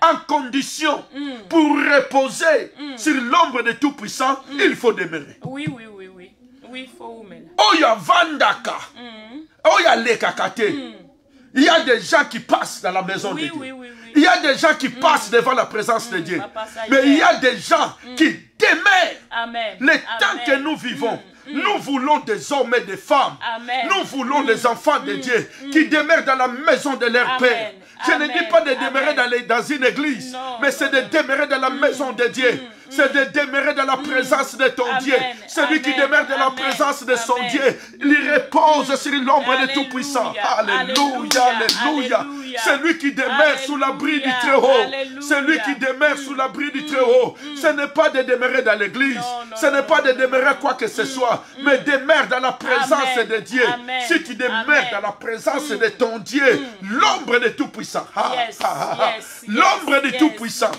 En condition pour reposer sur l'ombre de Tout-Puissant, il faut demeurer. Oui, oui, oui, oui. Oui, il faut oumer. Oya vandaka. Oya lekakate. Il y a des gens qui passent dans la maison de Dieu. Il y a des gens qui passent devant la présence de Dieu. Mais il y a des gens qui demeurent. Le temps que nous vivons, nous voulons des hommes et des femmes. Nous voulons les enfants de Dieu qui demeurent dans la maison de leur Père. Je ne dis pas de demeurer dans une église, mais c'est de demeurer dans la maison de Dieu. C'est de demeurer dans la présence de ton Dieu. Celui qui demeure dans la présence de son Dieu, il repose sur l'ombre de Tout-Puissant. Alléluia, alléluia. Celui qui demeure sous l'abri du Très-Haut. Celui qui demeure sous l'abri du Très-Haut. Ce n'est pas de demeurer dans l'église. Ce n'est pas de demeurer quoi que ce soit. Mais demeure dans la présence de Dieu. Si tu demeures dans la présence de ton Dieu, l'ombre de Tout-Puissant. L'ombre de Tout-Puissant.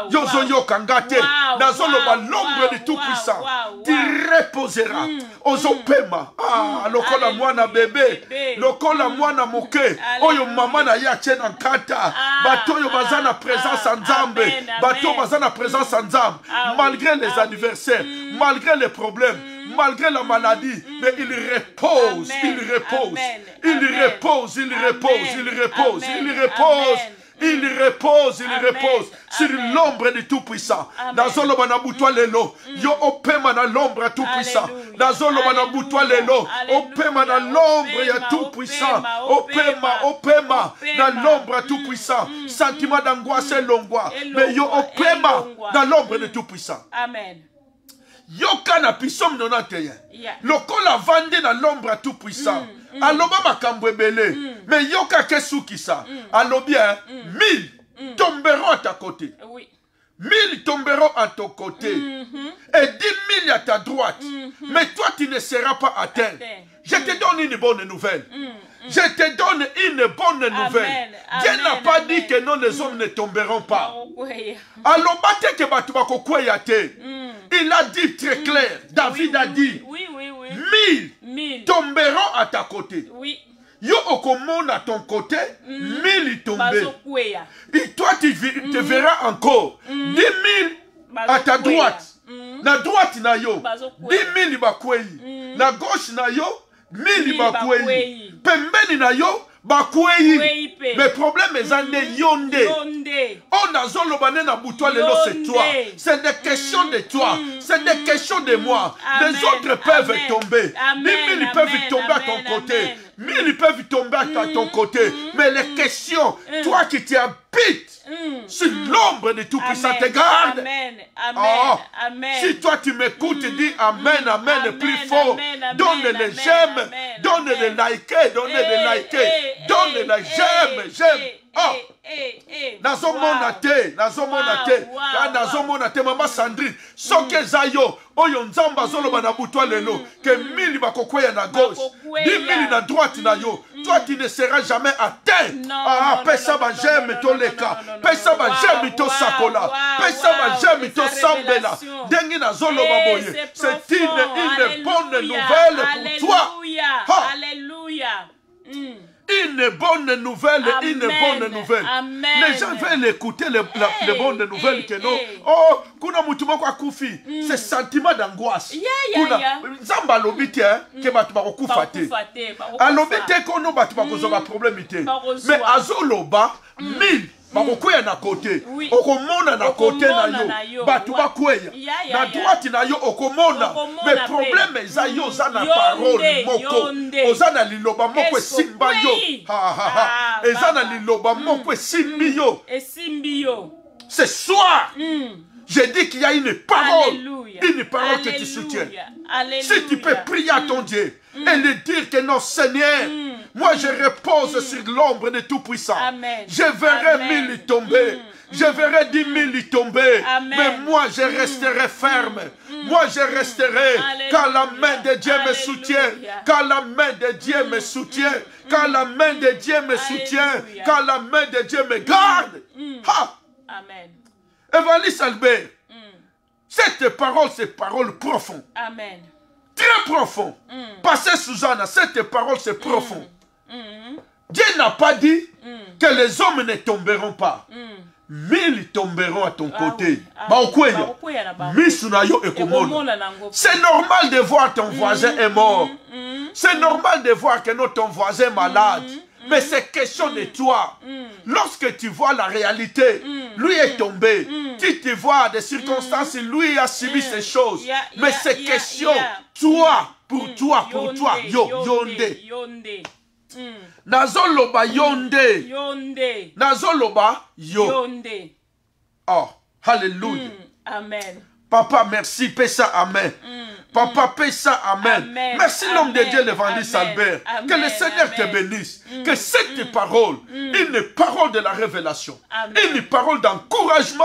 Yozo yo kangate. L'ombre de Tout-Puissant. Tu reposeras. Ozopema. Lokola mwana bébé. Lokola mwana moke. Oyo mama na ya chena nkata. Bato yo bazana présence en Nzambe. Bato bazana présence en Nzambe. Malgré les anniversaires, malgré les problèmes, malgré la maladie, mais il repose, il repose, il repose, il repose, il repose, il repose. Il repose, il repose sur l'ombre du Tout-Puissant. Nazolo banabutwa lelo, yo opema na l'ombre à Tout-Puissant. Nazolo banabutwa lelo, opema na l'ombre ya Tout-Puissant. Opema na l'ombre à Tout-Puissant. Sentiment d'angoisse et longwa, mais yo opema na l'ombre de Tout-Puissant. Amen. Yoka na pisom 91. Lokola vande na l'ombre à Tout-Puissant. Aloba makambo ebele. Mais yoka kesukisa. Alobia 1000 tomberont à ta côté. 1000 tomberont à ton côté. Et 10 000 à ta droite. Mais toi tu ne seras pas atteint. Je te donne une bonne nouvelle. Je te donne une bonne nouvelle. Dieu n'a pas dit que non, les hommes ne tomberont pas. Alobate ke batu bakokweya te. Il a dit très clair. David a dit 1000 tomberont à ta côté. Yo okomona à ton côté, 1000 tomber. Et toi tu te verras encore 10 000 à ta droite. La droite na yo 10 000 bakweyi. La gauche na yo 1000 bakweyi. Pembeni na yo bakweyi. Mais problème est en yonde. On a zolobane na butwa lelo, c'est toi. C'est des questions de toi. C'est des questions de moi. Les autres peuvent tomber. 10 000 peuvent tomber à ton côté. 1000 peuvent tomber à ton côté. Mais les questions, toi qui t'y habites sur l'ombre de Tout-Puissant, te garde. Si toi tu m'écoutes, dis Amen, Amen, plus fort. Donne les j'aime. Donne les liker. Donne les liker. Donne les j'aime. Oh, nazomona te mama Sandrine soke zayo oyo nzamba zoloba na butwa lelo que 1000 bakokweya na gauche 10 000 na droite na yo. Toi tu ne seras jamais atteint. Pesa ba j'aime to leka, pesa ba j'aime to sakola, pesa ba j'aime to sambela dengi na zoloba boye. C'est une bonne nouvelle pour toi. Alléluia. Une bonne nouvelle, une bonne nouvelle. Les gens veulent écouter les bonnes nouvelles que non. Oh, kuna mutuma kwa kufi. C'est sentiment d'angoisse. Kuna zamba lobite ke batu ba kufa te. A lobite kono batu ba kozoba problème te. Mais azoloba 1000 bakokweya na côté Oui. okomona na côté na yo bato bakweya na droite na yo okomona mais problème eza yo oza na parole moko oza na liloba moko esimba yo eza na liloba moko esimbi yo ce soir je dis qu'il y a une parole que tu soutiens. Si tu peux prier à ton Dieu et lui dire que non, Seigneur, moi je repose sur l'ombre de Tout-Puissant. Je verrai 1000 tomber. Je verrai 10 000 tomber. Mais moi je resterai ferme. Moi je resterai quand la main de Dieu me soutient. Quand la main de Dieu me soutient. Quand la main de Dieu me soutient. Quand la main de Dieu me garde. Amen. Evangeliste Albert, cette parole, c'est parole profonde. Amen. Très profond. Pasteur Susanna, cette parole, c'est profond. Dieu n'a pas dit que les hommes ne tomberont pas. 1000 tomberont à ton côté. C'est normal de voir ton voisin est mort. C'est normal de voir que ton voisin est malade. Mais c'est question de toi. Lorsque tu vois la réalité, lui est tombé. Tu te vois des circonstances, lui a subi ces choses. Mais c'est question, toi, pour toi, yonde. Nazoloba yonde. Nazoloba yonde. Oh, hallelujah. Amen. Papa, merci, paie ça, amen. Papa, paie ça, amen. Merci l'homme de Dieu, l'évangéliste Albert. Que le Seigneur te bénisse. Que cette parole, une parole de la révélation, une parole d'encouragement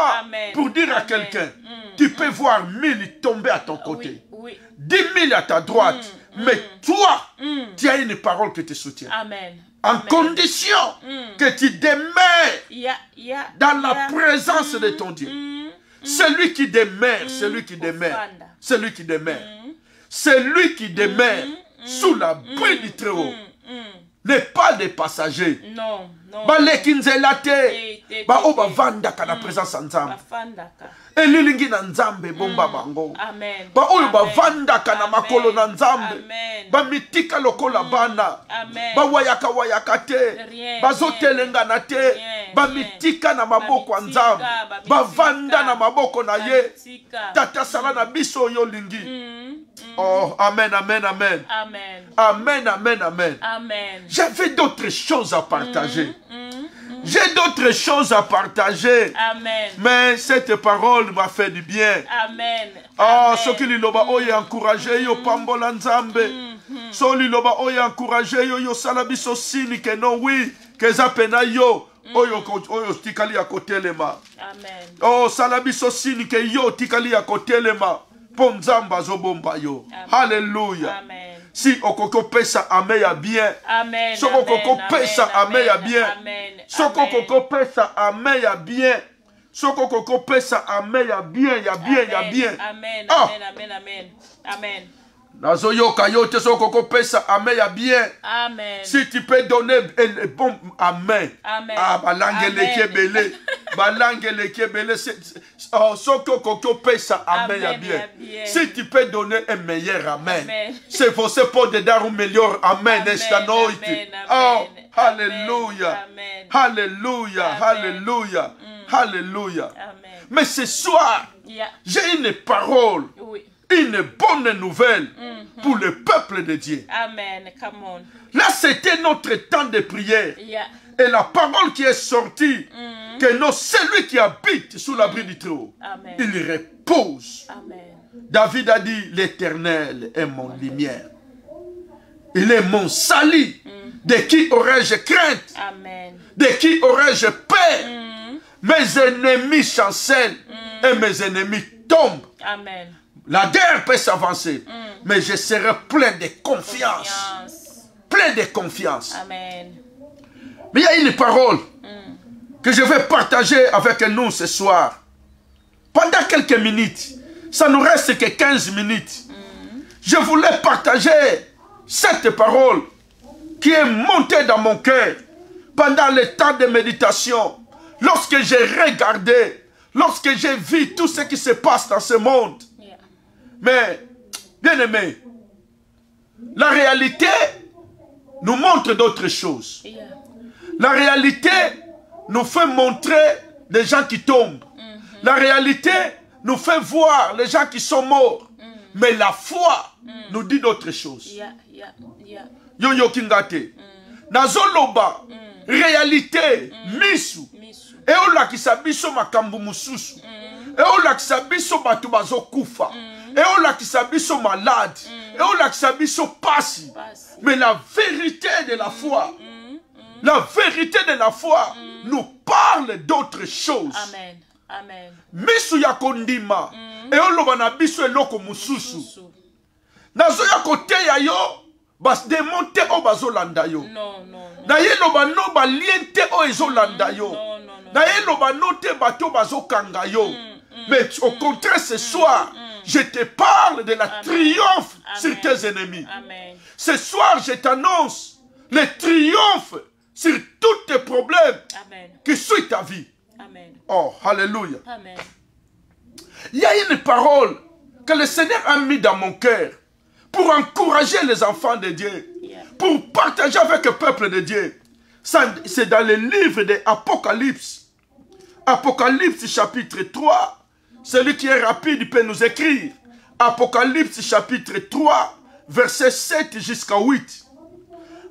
pour dire à quelqu'un, tu peux voir 1000 tomber à ton côté, 10 000 à ta droite, mais toi, tu as une parole qui te soutient. Amen. En condition que tu demeures dans la présence de ton Dieu. Celui qui demeure, celui qui demeure, celui qui demeure, celui qui demeure sous l'abri du Très-Haut n'est pas des passagers. Non, non. Balekinzelate, ba oba vanda kana présence nzambe. Elilingi na nzambe bomba bango. Amen. Ba oyo ba vanda kana makolo na nzambe. Amen. Ba mitika lokola bana. Amen. Ba wayaka te. Ba zotelenga na te. Ba mitika na maboko nzambe. Ba vanda na maboko na ye. Tata sala na biso yo lingi. Oh, amen, amen, amen. Amen. Amen, amen, amen. Amen. J'avais d'autres choses à partager. J'ai d'autres choses à partager. Amen. Mais cette parole m'a fait du bien. Amen. Ah, ce qui liloba oye encouragé yo pambola nzambe. So liloba oye encouragé yo salabiso sini que non oui que zapena yo oyo tikali ya kotelema. Amen. Oh salabiso sini que yo tikali ya kotelema. Ponzamba zobomba yo. Hallelujah. Amen. Si okoko pesa ame ya bien. Amen. Si okoko pesa ame ya bien. Si okoko pesa ame ya bien. Si okoko pesa ame ya bien, ya bien, ya bien. Amen. Amen. Amen. Amen. Amen. Nazo yoka yote si okoko pesa ame ya bien. Amen. Si tu peux donner le bon amen. Amen. Ah, balangele kebele. Balangele kebele. Soko koko pesa amen ya bien. Si tu peux donner un meilleur amen. C'est forcé pour de dar un meilleur amen. Esta noite. Oh, hallelujah. Hallelujah. Hallelujah. Hallelujah. Mais ce soir, j'ai une parole. Une bonne nouvelle pour le peuple de Dieu. Amen. Come on. Là, c'était notre temps de prière. Et la parole qui est sortie, que non, celui qui habite sous l'abri du Très-Haut, il repose. Amen. David a dit, l'Éternel est mon lumière. Il est mon salut. De qui aurais-je crainte? Amen. De qui aurais-je peur? Mes ennemis chancellent et mes ennemis tombent. Amen. La guerre peut s'avancer, mais je serai plein de confiance. Plein de confiance. Amen. Mais il y a une parole que je vais partager avec nous ce soir. Pendant quelques minutes, ça nous reste que 15 minutes. Je voulais partager cette parole qui est montée dans mon cœur pendant le temps de méditation. Lorsque j'ai regardé, lorsque j'ai vu tout ce qui se passe dans ce monde. Mais, bien aimé, la réalité nous montre d'autres choses. La réalité nous fait montrer des gens qui tombent. La réalité nous fait voir les gens qui sont morts. Mais la foi nous dit d'autres choses. Yo kingate. Nazoloba, réalité, misu. Et ola kisabiso makambu mususu. Et ola kisabiso batu bazo kufa. Et ola kisabiso malade. Et ola kisabiso pasi. Mais la vérité de la foi, la vérité de la foi nous parle d'autres choses. Amen. Amen. Misu ya kondima. Et oloba na biso eloko mususu. Nazo ya kote ya yo, bas demonte o bazolanda yo. Non, non. Na ye loba no ba liente o ezolanda yo. Na ye loba no te bato bazokanga yo. Mais au contraire ce soir, je te parle de la triomphe sur tes ennemis. Amen. Ce soir, je t'annonce le triomphe sur tous tes problèmes qui suivent ta vie. Amen. Oh, alléluia. Amen. Il y a une parole que le Seigneur a mis dans mon cœur pour encourager les enfants de Dieu, pour partager avec le peuple de Dieu. C'est dans le livre de Apocalypse. Apocalypse chapitre 3. Celui qui est rapide, il peut nous écrire. Apocalypse chapitre 3, verset 7 jusqu'à 8.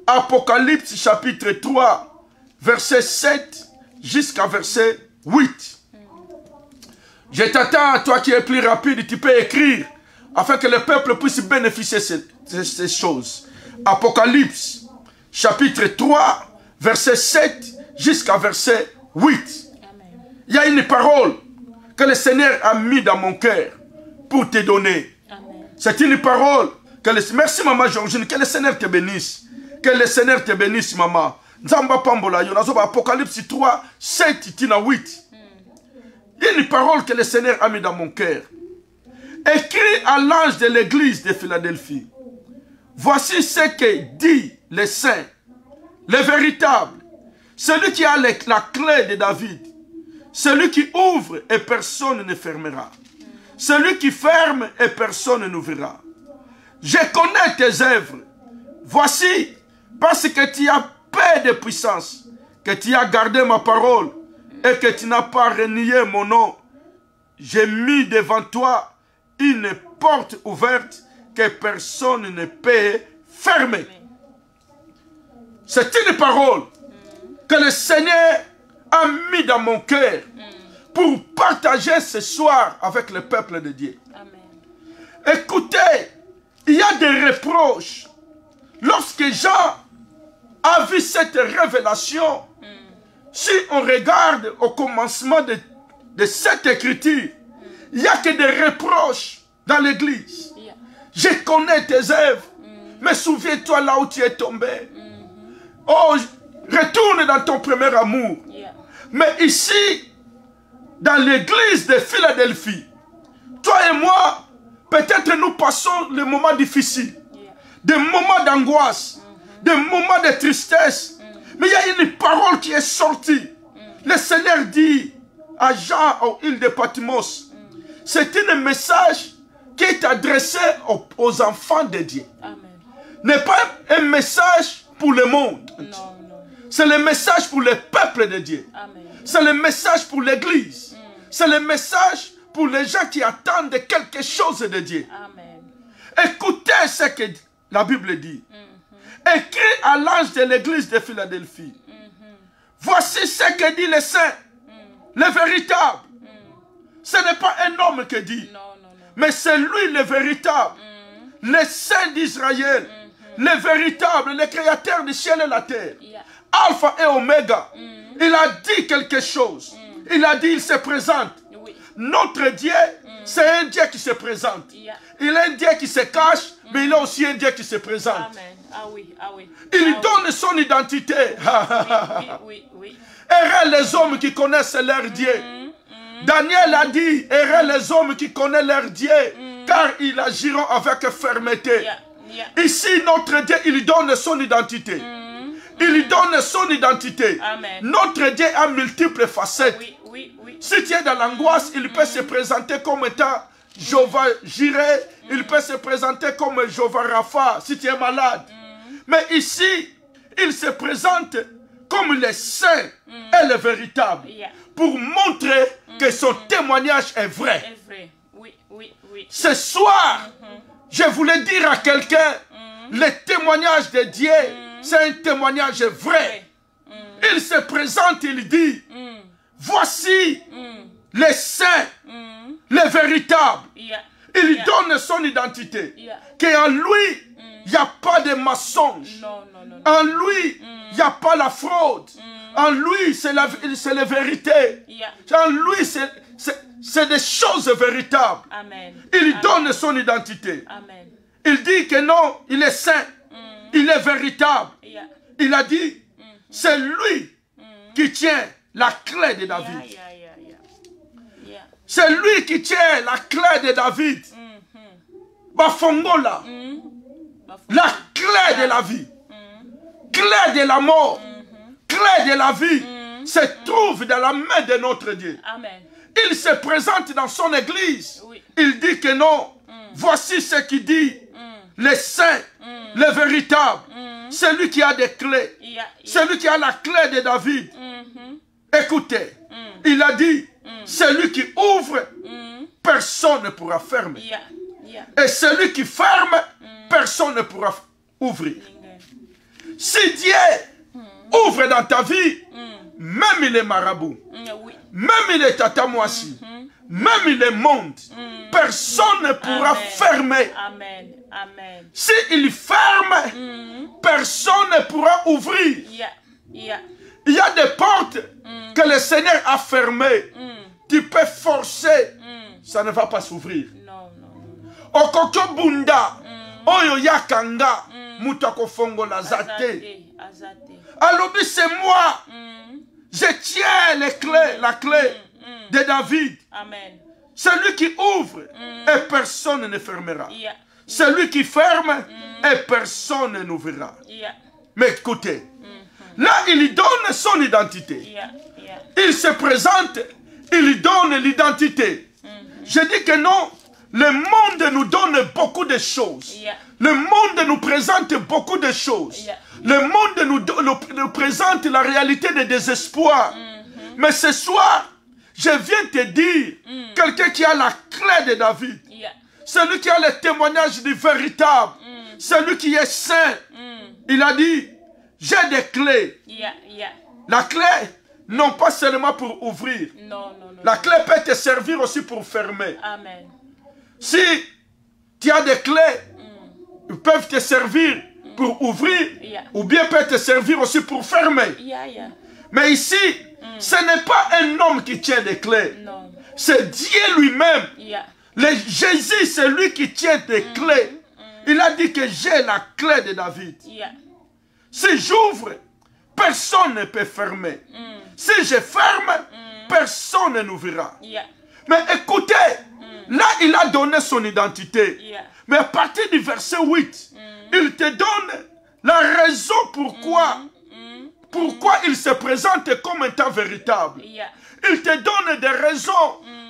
Apocalypse chapitre 3, verset 7 jusqu'à verset 8. Je t'attends, toi qui es plus rapide, tu peux écrire, afin que le peuple puisse bénéficier de ces choses. Apocalypse, chapitre 3, verset 7 jusqu'à verset 8. Il y a une parole que le Seigneur a mis dans mon cœur pour te donner. C'est une parole que le... Merci maman Georgine, que le Seigneur te bénisse. Que le Seigneur te bénisse maman. Nzamba Pambola, Apocalypse 3, 7, 8. Il y a une parole que le Seigneur a mis dans mon cœur. Écrit à l'ange de l'église de Philadelphie. Voici ce que dit le saint, le véritable, celui qui a la clé de David, celui qui ouvre et personne ne fermera, celui qui ferme et personne n'ouvrira. Je connais tes œuvres. Voici, parce que tu as paix de puissance, que tu as gardé ma parole et que tu n'as pas renié mon nom, j'ai mis devant toi une porte ouverte que personne ne peut fermer. C'est une parole que le Seigneur a mis dans mon cœur pour partager ce soir avec le peuple de Dieu. Amen. Écoutez, il y a des reproches. Lorsque Jean a vu cette révélation, si on regarde au commencement de cette écriture, il n'y a que des reproches dans l'église. Je connais tes œuvres, mais souviens-toi là où tu es tombé. Oh, retourne dans ton premier amour. Mais ici, dans l'église de Philadelphie, toi et moi, peut-être nous passons des moments difficiles, des moments d'angoisse, des moments de tristesse. Mais il y a une parole qui est sortie. Le Seigneur dit à Jean aux îles de Patmos, c'est un message qui est adressé aux enfants de Dieu. N'est pas un message pour le monde. C'est le message pour le peuple de Dieu. C'est le message pour l'église. C'est le message pour les gens qui attendent quelque chose de Dieu. Écoutez ce que la Bible dit. Écrit à l'ange de l'église de Philadelphie. Voici ce que dit le saint, le véritable. Ce n'est pas un homme qui dit, mais c'est lui le véritable, le saint d'Israël, le véritable, le créateur du ciel et la terre, Alpha et Oméga. Il a dit quelque chose. Il a dit, il se présente. Notre Dieu, c'est un Dieu qui se présente. Il est un Dieu qui se cache, mais il est aussi un Dieu qui se présente. Il donne son identité. Errez les hommes qui connaissent leur Dieu. Daniel a dit, errez les hommes qui connaissent leur Dieu, car ils agiront avec fermeté. Ici, notre Dieu, il donne son identité. Il donne son identité. Notre Dieu a multiples facettes. Si tu es dans l'angoisse, il peut se présenter comme étant Jéhovah Jireh. Il peut se présenter comme Jéhovah Rapha si tu es malade. Mais ici, il se présente comme le saint est le véritable. Yeah. Pour montrer que son témoignage est vrai. Est vrai. Oui, oui, oui. Ce soir, je voulais dire à quelqu'un, le témoignage de Dieu, c'est un témoignage vrai. Il se présente, il dit, voici le saint, le véritable. Yeah. Il Yeah. donne son identité. Yeah. Qu'en lui, il n'y a pas de mensonge. Non, non, non, non. En lui, il n'y a pas la fraude. En lui, c'est la vérité. Yeah. En lui, c'est des choses véritables. Amen. Il Amen. donne son identité. Amen. Il dit que non, il est saint. Il est véritable. Yeah. Il a dit, c'est lui qui tient la clé de David. Yeah, yeah, yeah, yeah. Yeah. C'est lui qui tient la clé de David. Bafongola, la clé de la vie, clé de la mort, clé de la vie, se trouve dans la main de notre Dieu. Amen. Il se présente dans son église. Oui. Il dit que non, voici ce qu'il dit. Le saint, le véritable, celui qui a des clés, Yeah, yeah. celui qui a la clé de David. Écoutez, il a dit, celui qui ouvre, personne ne pourra fermer. Yeah, yeah. Et celui qui ferme, personne ne pourra ouvrir. Si Dieu ouvre dans ta vie, même il est marabout, Oui. même il est tatamoisi, même il est monde, personne ne pourra Amen. fermer. Amen. Amen. S'il ferme, personne ne pourra ouvrir. Yeah, yeah. Il y a des portes que le Seigneur a fermées. Tu peux forcer, ça ne va pas s'ouvrir. Non, non. Okoko bunda, oyo yakanga, mutako fongo la zate. Azate. Azate. Alobi, c'est moi. Je tiens les clés, la clé de David. Amen. Celui qui ouvre et personne ne fermera. Yeah, Celui qui ferme et personne n'ouvrira. yeah, Mais écoutez, là il donne son identité. yeah, yeah. Il se présente, il donne l'identité. Je dis que non, le monde nous donne beaucoup de choses. Yeah. Le monde nous présente beaucoup de choses. Yeah. Le monde nous présente la réalité des désespoirs. Mais ce soir, je viens te dire, quelqu'un qui a la clé de David, Yeah. celui qui a le témoignage du véritable, celui qui est saint, il a dit, j'ai des clés. Yeah, yeah. La clé, non pas seulement pour ouvrir. Non, non, non. La clé peut te servir aussi pour fermer. Amen. Si tu as des clés, ils peuvent te servir pour ouvrir, Yeah. ou bien peuvent te servir aussi pour fermer. Yeah, yeah. Mais ici, ce n'est pas un homme qui tient des clés. Non. C'est Dieu lui-même. Yeah. Jésus, c'est lui qui tient des clés. Il a dit que j'ai la clé de David. Yeah. Si j'ouvre, personne ne peut fermer. Si je ferme, personne n'ouvrira. Yeah. Mais écoutez, là il a donné son identité. Yeah. Mais à partir du verset 8, il te donne la raison pourquoi il se présente comme étant véritable. Yeah. Il te donne des raisons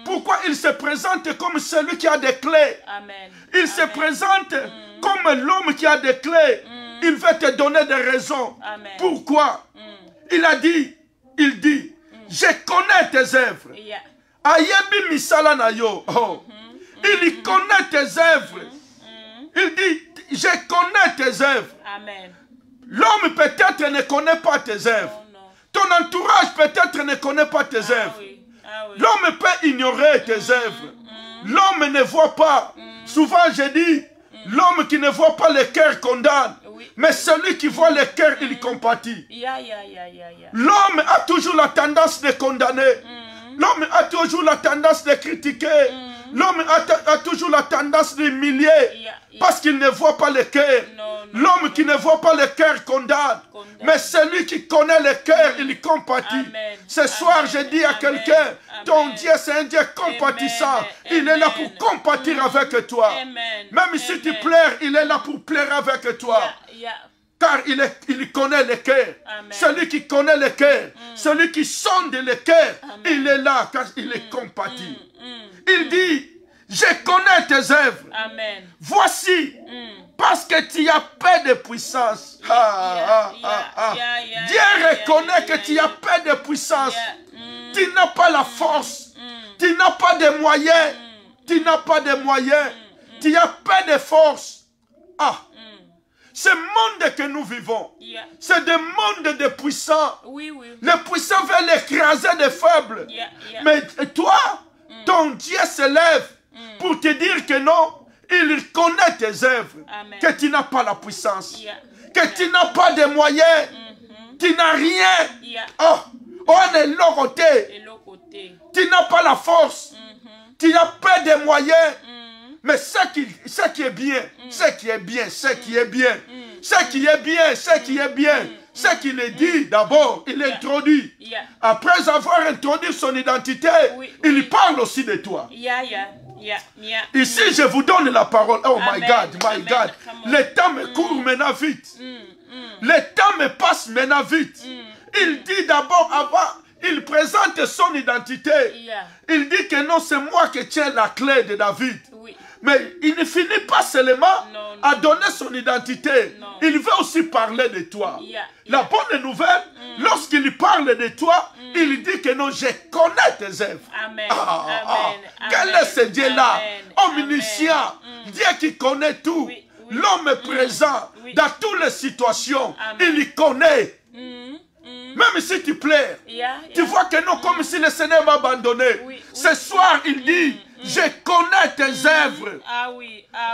pourquoi il se présente comme celui qui a des clés. Amen. Il se présente comme l'homme qui a des clés. Il va te donner des raisons. Amen. Pourquoi? Il dit, je connais tes œuvres. Yeah. Ayebi misala na yo. Oh. Il connaît tes œuvres. Il dit, je connais tes œuvres. Amen. L'homme peut-être ne connaît pas tes œuvres. Non, non. Ton entourage peut-être ne connaît pas tes Ah œuvres. oui. Ah oui. L'homme peut ignorer tes œuvres. L'homme ne voit pas. Souvent je dis, l'homme qui ne voit pas le cœur condamne. Oui. Mais celui qui voit le cœur, il compatit. Yeah, yeah, yeah, yeah, yeah. L'homme a toujours la tendance de condamner. L'homme a toujours la tendance de critiquer. L'homme a toujours la tendance d'humilier. Yeah, yeah. Parce qu'il ne voit pas le cœur. Non, non, L'homme qui ne voit pas le cœur condamne. Mais celui qui connaît le cœur, il compatit. Amen. Ce soir, Amen. je dis à Amen. quelqu'un, ton Amen. Dieu, c'est un Dieu compatissant. Amen. Il est là pour Amen. compatir avec toi. Amen. Même si tu Amen. pleures, il est là pour pleurer avec toi. Yeah, yeah. Car il connaît le cœur. Amen. Celui qui connaît le cœur, celui qui sonde le cœur, Amen. il est là car il est compati. Il dit, Je connais tes œuvres. Amen. Voici, parce que tu as paix de puissance. Dieu reconnaît que tu as paix de puissance. Tu n'as pas la force. Tu n'as pas de moyens. Tu n'as pas de moyens. Tu as paix de force. Ce monde que nous vivons, c'est des mondes de puissants. Les puissants veulent écraser les faibles. Mais toi, ton Dieu se lève pour te dire que non, il connaît tes œuvres, que tu n'as pas la puissance, que tu n'as pas de moyens, tu n'as rien. On est l'autre côté. Tu n'as pas la force, tu n'as pas de moyens. Mais ce qui est bien, ce qui est bien, ce qui est bien, ce qui est bien, ce qui est bien, ce qu'il est dit d'abord, il introduit. Après avoir introduit son identité, il parle aussi de toi. Ici, je vous donne la parole. Oh my God, my God. Le temps me court maintenant vite. Le temps me passe maintenant vite. Il dit d'abord avant. Il présente son identité. Il dit que non, c'est moi qui tiens la clé de David. Mais il ne finit pas seulement à donner son identité. Il veut aussi parler de toi. La bonne nouvelle, lorsqu'il parle de toi, il dit que non, je connais tes œuvres. Quel est ce Dieu-là? Omniscient, Dieu qui connaît tout. L'homme présent dans toutes les situations. Il connaît. Même si tu pleures, tu vois que non, comme si le Seigneur m'a abandonné. Ce soir, il dit, je connais tes œuvres.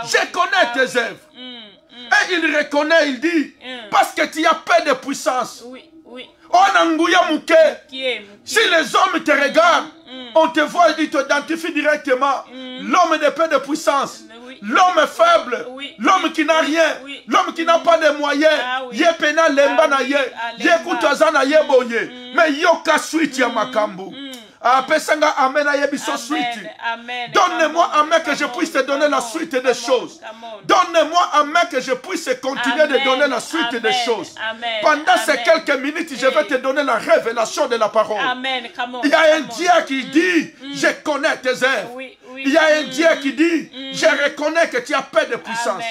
Je connais tes œuvres. Et il reconnaît, il dit, parce que tu as paix de puissance. Si les hommes te regardent, on te voit, ils t'identifient directement. L'homme de paix de puissance. L'homme faible, l'homme qui n'a rien, l'homme qui n'a pas de moyens, mais yoka suite ya makambu. Donne-moi un mec que je puisse te donner la suite des choses. Donne-moi un mec que je puisse continuer de donner la suite des choses. Pendant ces quelques minutes, je vais te donner la révélation de la parole. Il y a un Dieu qui dit, je connais tes œuvres. Il y a un Dieu qui dit, je reconnais que tu as paix de puissance.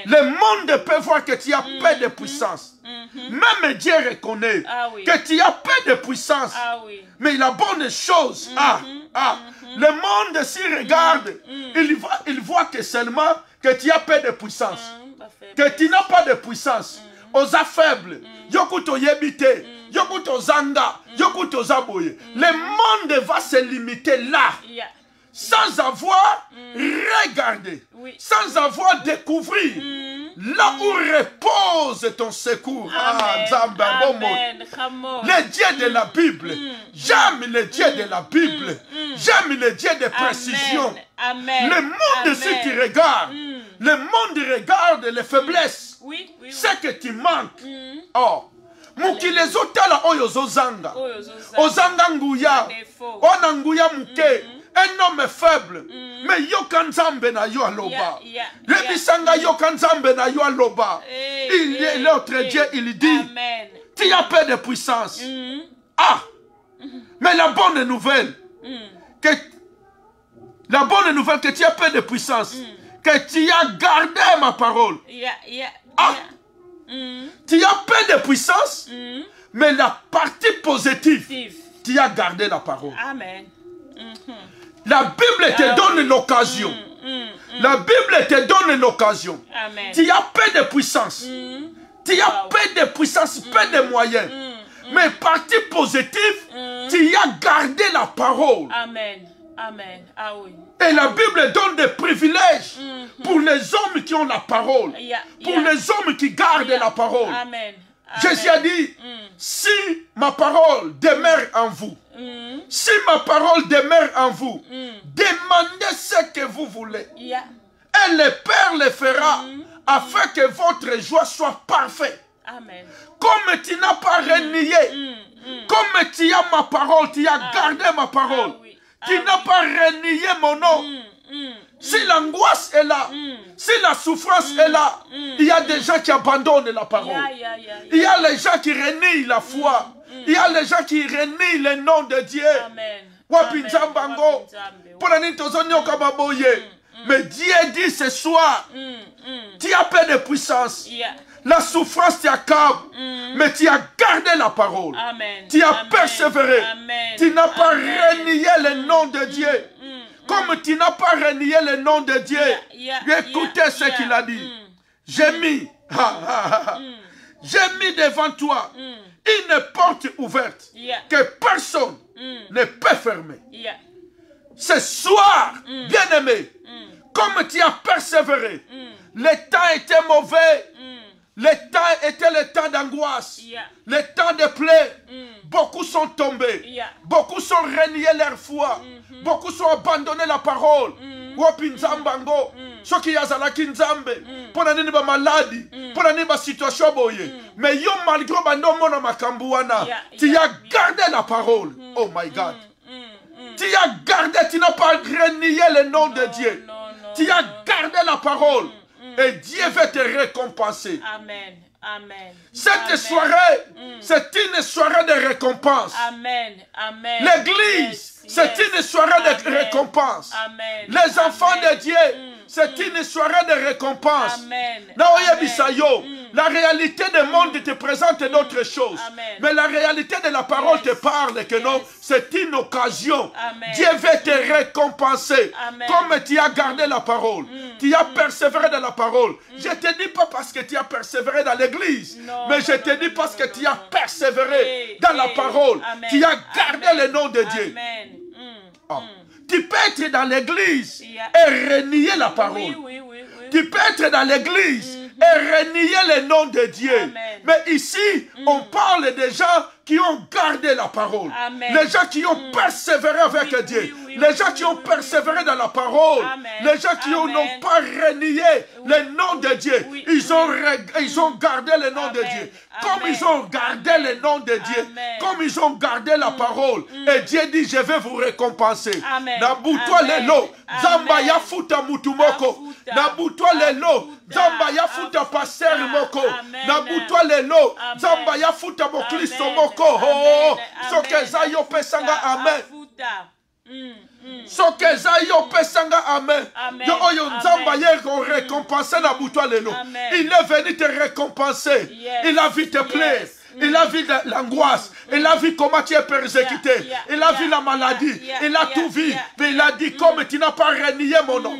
Le monde peut voir que tu as paix de puissance. Même Dieu reconnaît que tu as paix de puissance. Mais la bonne chose, le monde s'il regarde, il voit que seulement que tu as paix de puissance. Que tu n'as pas de puissance. Aux faibles, yokuto yebite, yokuto zanga, yokuto zaboye. Le monde va se limiter là. Sans avoir regardé, sans avoir découvert là où repose ton secours. Le Dieu de la Bible. J'aime le Dieu de la Bible. J'aime le Dieu de précision. Le monde, si tu regardes, le monde regarde les faiblesses. Ce que tu manques. Mukile zotala oyo zozanga. Ozanga nguya. Ona nguya muke. Un homme faible, mais yokanzambe na yo aloba. Le bisanga yokanzambe na yo aloba. L'autre Dieu, il dit, tu as paix de puissance. Mais la bonne nouvelle, que tu as paix de puissance, que tu as gardé ma parole. Tu as paix de puissance, mais la partie positive, tu as gardé la parole. Amen. La Bible te donne l'occasion. La Bible te donne l'occasion. Tu as paix de puissance. Tu as paix de puissance, paix de moyens. Mais partie positive, tu as gardé la parole. Amen. Amen. Et la Bible donne des privilèges pour les hommes qui ont la parole. Pour les hommes qui gardent la parole. Jésus a dit, si ma parole demeure en vous, si ma parole demeure en vous, demandez ce que vous voulez. Et le Père le fera afin que votre joie soit parfaite. Comme tu n'as pas renié, comme tu as ma parole, tu as gardé ma parole, tu n'as pas renié mon nom. Si l'angoisse est là, si la souffrance est là, il y a des gens qui abandonnent la parole. Il y a les gens qui renient la foi. Il y a les gens qui renient le nom de Dieu. Pour la mais Dieu dit ce soir, tu as peu de puissance. La souffrance t'accable, mais tu as gardé la parole. Tu as persévéré. Tu n'as pas renié le nom de Dieu. Comme tu n'as pas renié le nom de Dieu, écoutez ce qu'il a dit. J'ai mis, j'ai mis devant toi une porte ouverte que personne ne peut fermer. Ce soir, bien-aimé, comme tu as persévéré, le temps était mauvais, le temps était le temps d'angoisse, le temps de plaies. Beaucoup sont tombés, beaucoup sont reniés leur foi, beaucoup sont abandonnés la parole. Wapi nzambango, soki yazalaki nzambe, pona nini ba maladi, pona nini ba situation boye. Mais yo malgré bandomo na makambu wana, tu as gardé la parole. Oh my God. Tu as gardé, tu n'as pas renié le nom de Dieu. Tu as gardé la parole. Et Dieu va te récompenser. Amen. Amen. Cette soirée, c'est une soirée de récompense. Amen. Amen. L'église, c'est une soirée de récompense. Amen. Les enfants de Dieu, c'est une soirée de récompense. Amen. La réalité du monde te présente d'autres choses. Mais la réalité de la parole te parle que non, c'est une occasion. Dieu va te récompenser. Comme tu as gardé la parole, tu as persévéré dans la parole. Je ne te dis pas parce que tu as persévéré dans l'église, mais je te dis parce que tu as persévéré dans la parole. Tu as gardé le nom de Dieu. Tu peux être dans l'église et renier la parole. Tu peux être dans l'église et renier le nom de Dieu. Mais ici, on parle des gens qui ont gardé la parole. Les gens qui ont persévéré avec Dieu. Les gens qui ont persévéré dans la parole. Les gens qui n'ont pas renié le nom de Dieu. Ils ont gardé le nom de Dieu. Comme ils ont gardé le nom de Dieu. Comme ils ont gardé la parole. Et Dieu dit, je vais vous récompenser. Nabutoa lelo. Zamba ya futa mutumoko. Nabutoa lelo. Zamba ya futa passer moko. Nabutoa lelo. Zamba ya futa moklisto moko. Sokeza yo pesanga amen. Sokeza yo pesanga amen. Yo oyo nzamba yeko récompenser na butoa lelo. Il est venu te récompenser. Il a vu te plaire. Il a vu l'angoisse. Il a vu comment tu es persécuté. Il a vu la maladie. Il a tout vu. Mais il a dit, comme tu n'as pas renié mon nom,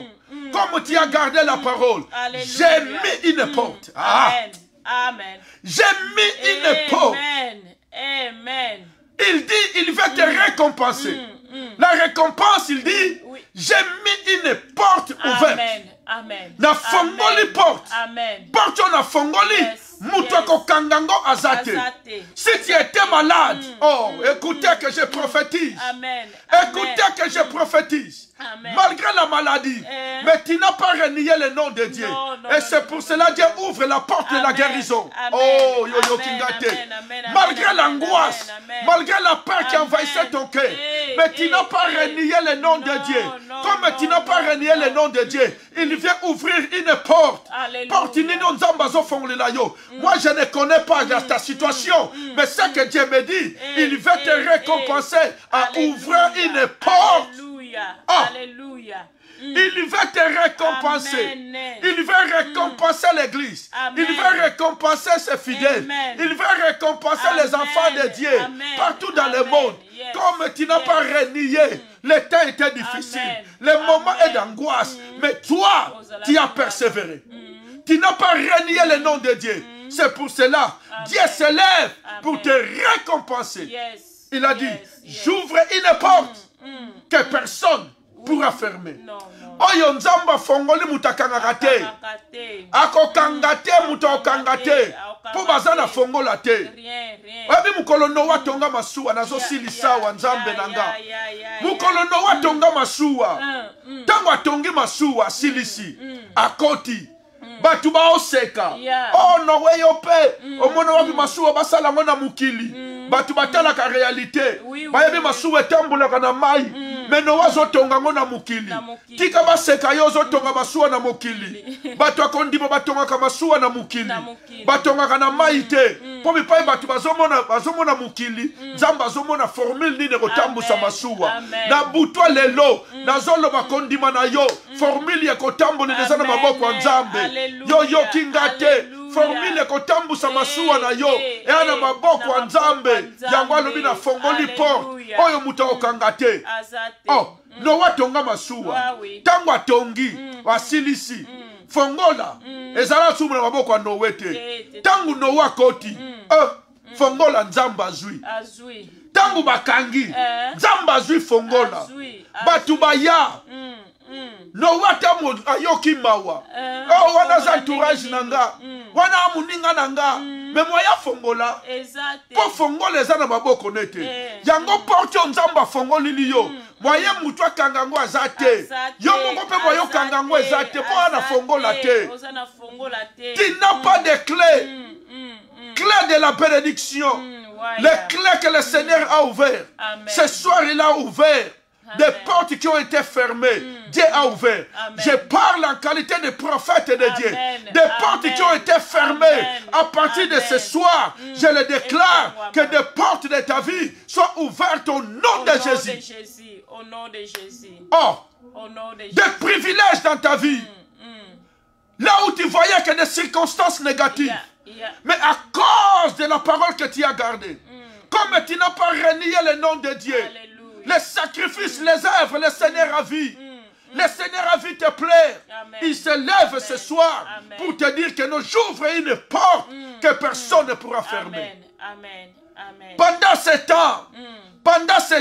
comme tu as gardé la parole, j'ai mis une porte. Amen. J'ai mis une porte. Amen. Il dit, il va te récompenser. La récompense, il dit, j'ai mis une porte ouverte. Amen. Na fongoli porte. Porte na fongoli. Mutoko kangango azate. Si tu étais malade, oh, écoutez que je prophétise. Écoutez que je prophétise. Malgré la maladie, mais tu n'as pas renié le nom de Dieu. Et c'est pour cela que Dieu ouvre la porte de la guérison. Oh, yo kingate. Malgré l'angoisse, malgré la peur qui envahissait ton cœur, mais tu n'as pas renié le nom de Dieu. Comme tu n'as pas renié le nom de Dieu, il vient ouvrir une porte. Porte nino nzambazo fonglela yo. Moi, je ne connais pas ta situation, mais ce que Dieu me dit, il va te récompenser à ouvrir une porte. Alléluia. Il va te récompenser. Il va récompenser l'église. Il va récompenser ses fidèles. Il va récompenser les enfants de Dieu partout dans le monde. Comme tu n'as pas renié, le temps était difficile. Le moment est d'angoisse. Mais toi, tu as persévéré. Tu n'as pas renié le nom de Dieu. C'est pour cela, Dieu se lève pour te récompenser. Il a dit, j'ouvre une porte que personne pourra fermer. Oyo nzamba fongoli mutakanga te. Ako kangate mutokangate. Po bazana fongola te. Wabi mukolono watonga masuwa nazo silisa wa nzambe nanga. Mukolono watonga masuwa. Tango atongi masuwa silisi. Akoti. Batu ba oseka. Oh no we yope. Omono wabi masuwa basala ngona mukili. Batu batala ka réalité. Bayebi masuwa tambula kana mai. Mais Noah zotonga ngo na mukili. Tika baseka yo zotonga masuwa na mukili. Bato akondimo batonga ka masuwa na mukili. Batonga kana maite. Po bipai batu bazomona mukili. Nzambe azomona formule nini kotambusa masuwa. Na butwa lelo na zolo bakondima na yo formule ya kotambola neza na maboko ya Nzambe. Yo kingate formule kotambusa masuwa na yo na maboko ya Nzambe. Yango alobi na fongoli porte oyo muta okangate. Oh, Noah tonga masuwa. Tango atongi wasilisi fongola ezala sumu na maboko ya Noah te. Tango Noah koti fongola Nzambe azwi. Tango bakangi Nzambe azwi fongola. Batu baya Noah tamo ayoki mawa. Wana za entourage nanga. Wana amuninga nanga. Memo ya fongola. Po fongola eza na maboko nete. Yango porte Nzamba fongoli liyo. Moye mutu akangango azate. Yo moko pe moyo kangango ezate. Po ana fongola te. Tu n'as pas de clé. Clé de la bénédiction. Les clés que le Seigneur a ouvert. Ce soir il a ouvert. Des portes qui ont été fermées, Dieu a ouvert. Je parle en qualité de prophète de Dieu. Des portes qui ont été fermées à partir de ce soir, je le déclare que des portes de ta vie soient ouvertes au nom de Jésus. Au nom de Jésus. Oh, des privilèges dans ta vie. Là où tu voyais que des circonstances négatives. Mais à cause de la parole que tu as gardée, comme tu n'as pas renié le nom de Dieu, les sacrifices, les œuvres, le Seigneur a vu. Le Seigneur a vu te plaire. Il se lève ce soir pour te dire que nous j'ouvre une porte que personne ne pourra fermer. Pendant ce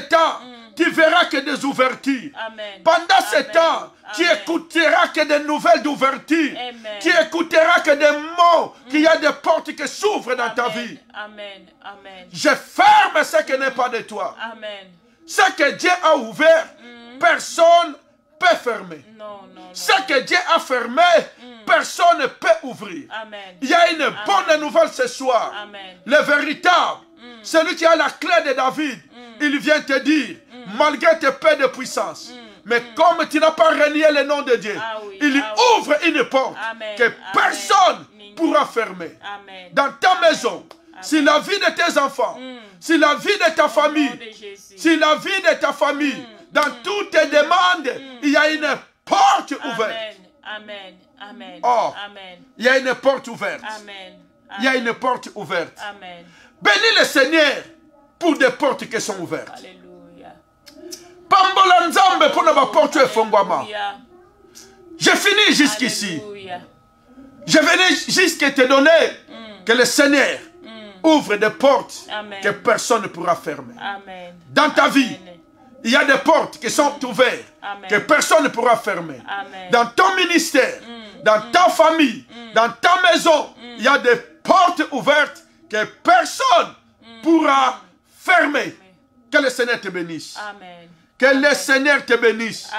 temps, tu verras que des ouvertures. Pendant ce temps, tu écouteras que des nouvelles d'ouverture. Tu écouteras que des mots, qu'il y a des portes qui s'ouvrent dans ta vie. Je ferme ce qui n'est pas de toi. Ce que Dieu a ouvert, personne ne peut fermer. Ce que Dieu a fermé, personne ne peut ouvrir. Il y a une bonne nouvelle ce soir. Le véritable, celui qui a la clé de David, il vient te dire, malgré tes paix de puissance, mais comme tu n'as pas renié le nom de Dieu, il ouvre une porte que personne ne pourra fermer. Dans ta maison, si la vie de tes enfants, si la vie de ta famille, si la vie de ta famille, dans toutes tes demandes, il y a une porte ouverte. Oh, il y a une porte ouverte. Il y a une porte ouverte. Bénis le Seigneur pour des portes qui sont ouvertes. Pambola Nzambe pour la porte efongwama. Je finis jusqu'ici. Je venais jusqu'à te donner que le Seigneur ouvre des portes que personne ne pourra fermer. Dans ta vie, il y a des portes qui sont ouvertes que personne ne pourra fermer. Dans ton ministère, dans ta famille, dans ta maison, il y a des portes ouvertes que personne ne pourra fermer. Que le Seigneur te bénisse. Que le Seigneur te bénisse.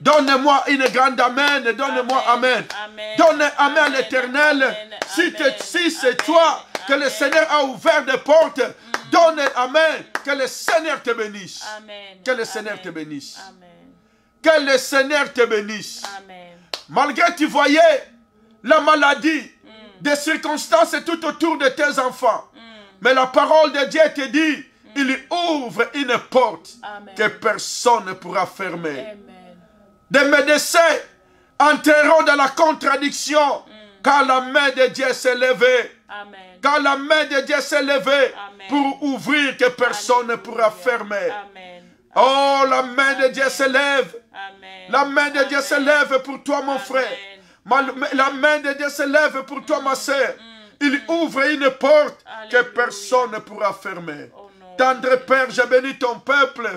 Donne-moi une grande amen. Donne-moi amen. Donne amen à l'Éternel. Si c'est toi que le Seigneur a ouvert des portes, donne amen. Que le Seigneur te bénisse. Que le Seigneur te bénisse. Que le Seigneur te bénisse. Malgré que tu voyais la maladie, des circonstances tout autour de tes enfants, mais la parole de Dieu te dit, il ouvre une porte que personne ne pourra fermer. Des médecins entreront dans la contradiction car la main de Dieu s'est levée. Car la main de Dieu s'est levée pour ouvrir que personne ne pourra fermer. Oh, la main de Dieu se lève. La main de Dieu se lève pour toi, mon frère. La main de Dieu se lève pour toi, ma soeur. Il ouvre une porte que personne ne pourra fermer. Tendre Père, je bénis ton peuple.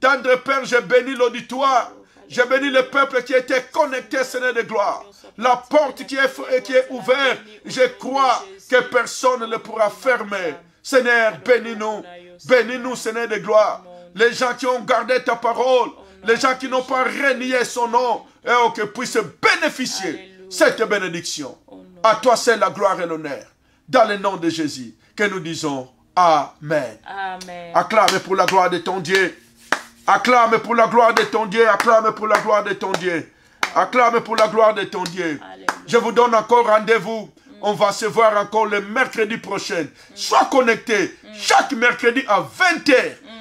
Tendre Père, je bénis l'auditoire. Je bénis le peuple qui était connecté, Seigneur de gloire. La porte qui est ouverte, je crois que personne ne le pourra fermer. Seigneur, bénis-nous. Bénis-nous, Seigneur de gloire. Les gens qui ont gardé ta parole, les gens qui n'ont pas renié son nom, et qu'ils puissent bénéficier de cette bénédiction. À toi, c'est la gloire et l'honneur. Dans le nom de Jésus, que nous disons Amen. Amen. Acclame pour la gloire de ton Dieu. Acclame pour la gloire de ton Dieu. Acclame pour la gloire de ton Dieu. Acclame pour la gloire de ton Dieu. Alléluia. Je vous donne encore rendez-vous. On va se voir encore le mercredi prochain. Sois connecté. Chaque mercredi à 20h,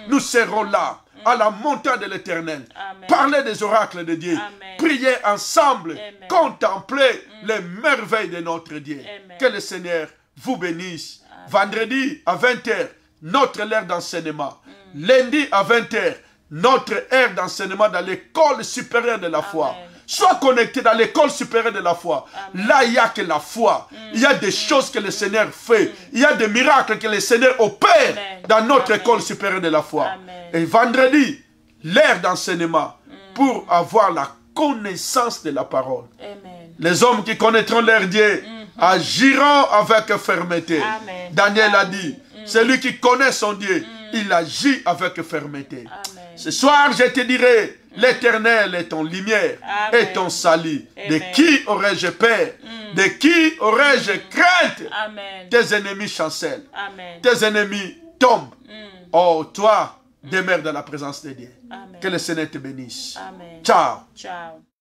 nous serons là, à la montagne de l'Éternel. Parler des oracles de Dieu. Amen. Prier ensemble. Amen. Contempler les merveilles de notre Dieu. Amen. Que le Seigneur vous bénisse. Vendredi à 20h, notre heure d'enseignement. Lundi à 20h, notre heure d'enseignement dans l'école supérieure de la foi. Amen. Sois connecté dans l'école supérieure de la foi. Amen. Là, il n'y a que la foi. Il y a des choses que le Seigneur fait. Il y a des miracles que le Seigneur opère Amen. dans notre Amen. école supérieure de la foi. Amen. Et vendredi, l'heure d'enseignement pour avoir la connaissance de la parole. Amen. Les hommes qui connaîtront leur Dieu agiront avec fermeté. Amen. Daniel a dit, celui qui connaît son Dieu, il agit avec fermeté. Amen. Ce soir, je te dirai, l'Éternel est ton lumière Amen. et ton salut. De Amen. qui aurais-je peur? De qui aurais-je crainte? Amen. Tes ennemis chancellent. Amen. Tes ennemis tombent. Oh, toi, demeure dans la présence de Dieu. Amen. Que le Seigneur te bénisse. Amen. Ciao. Ciao.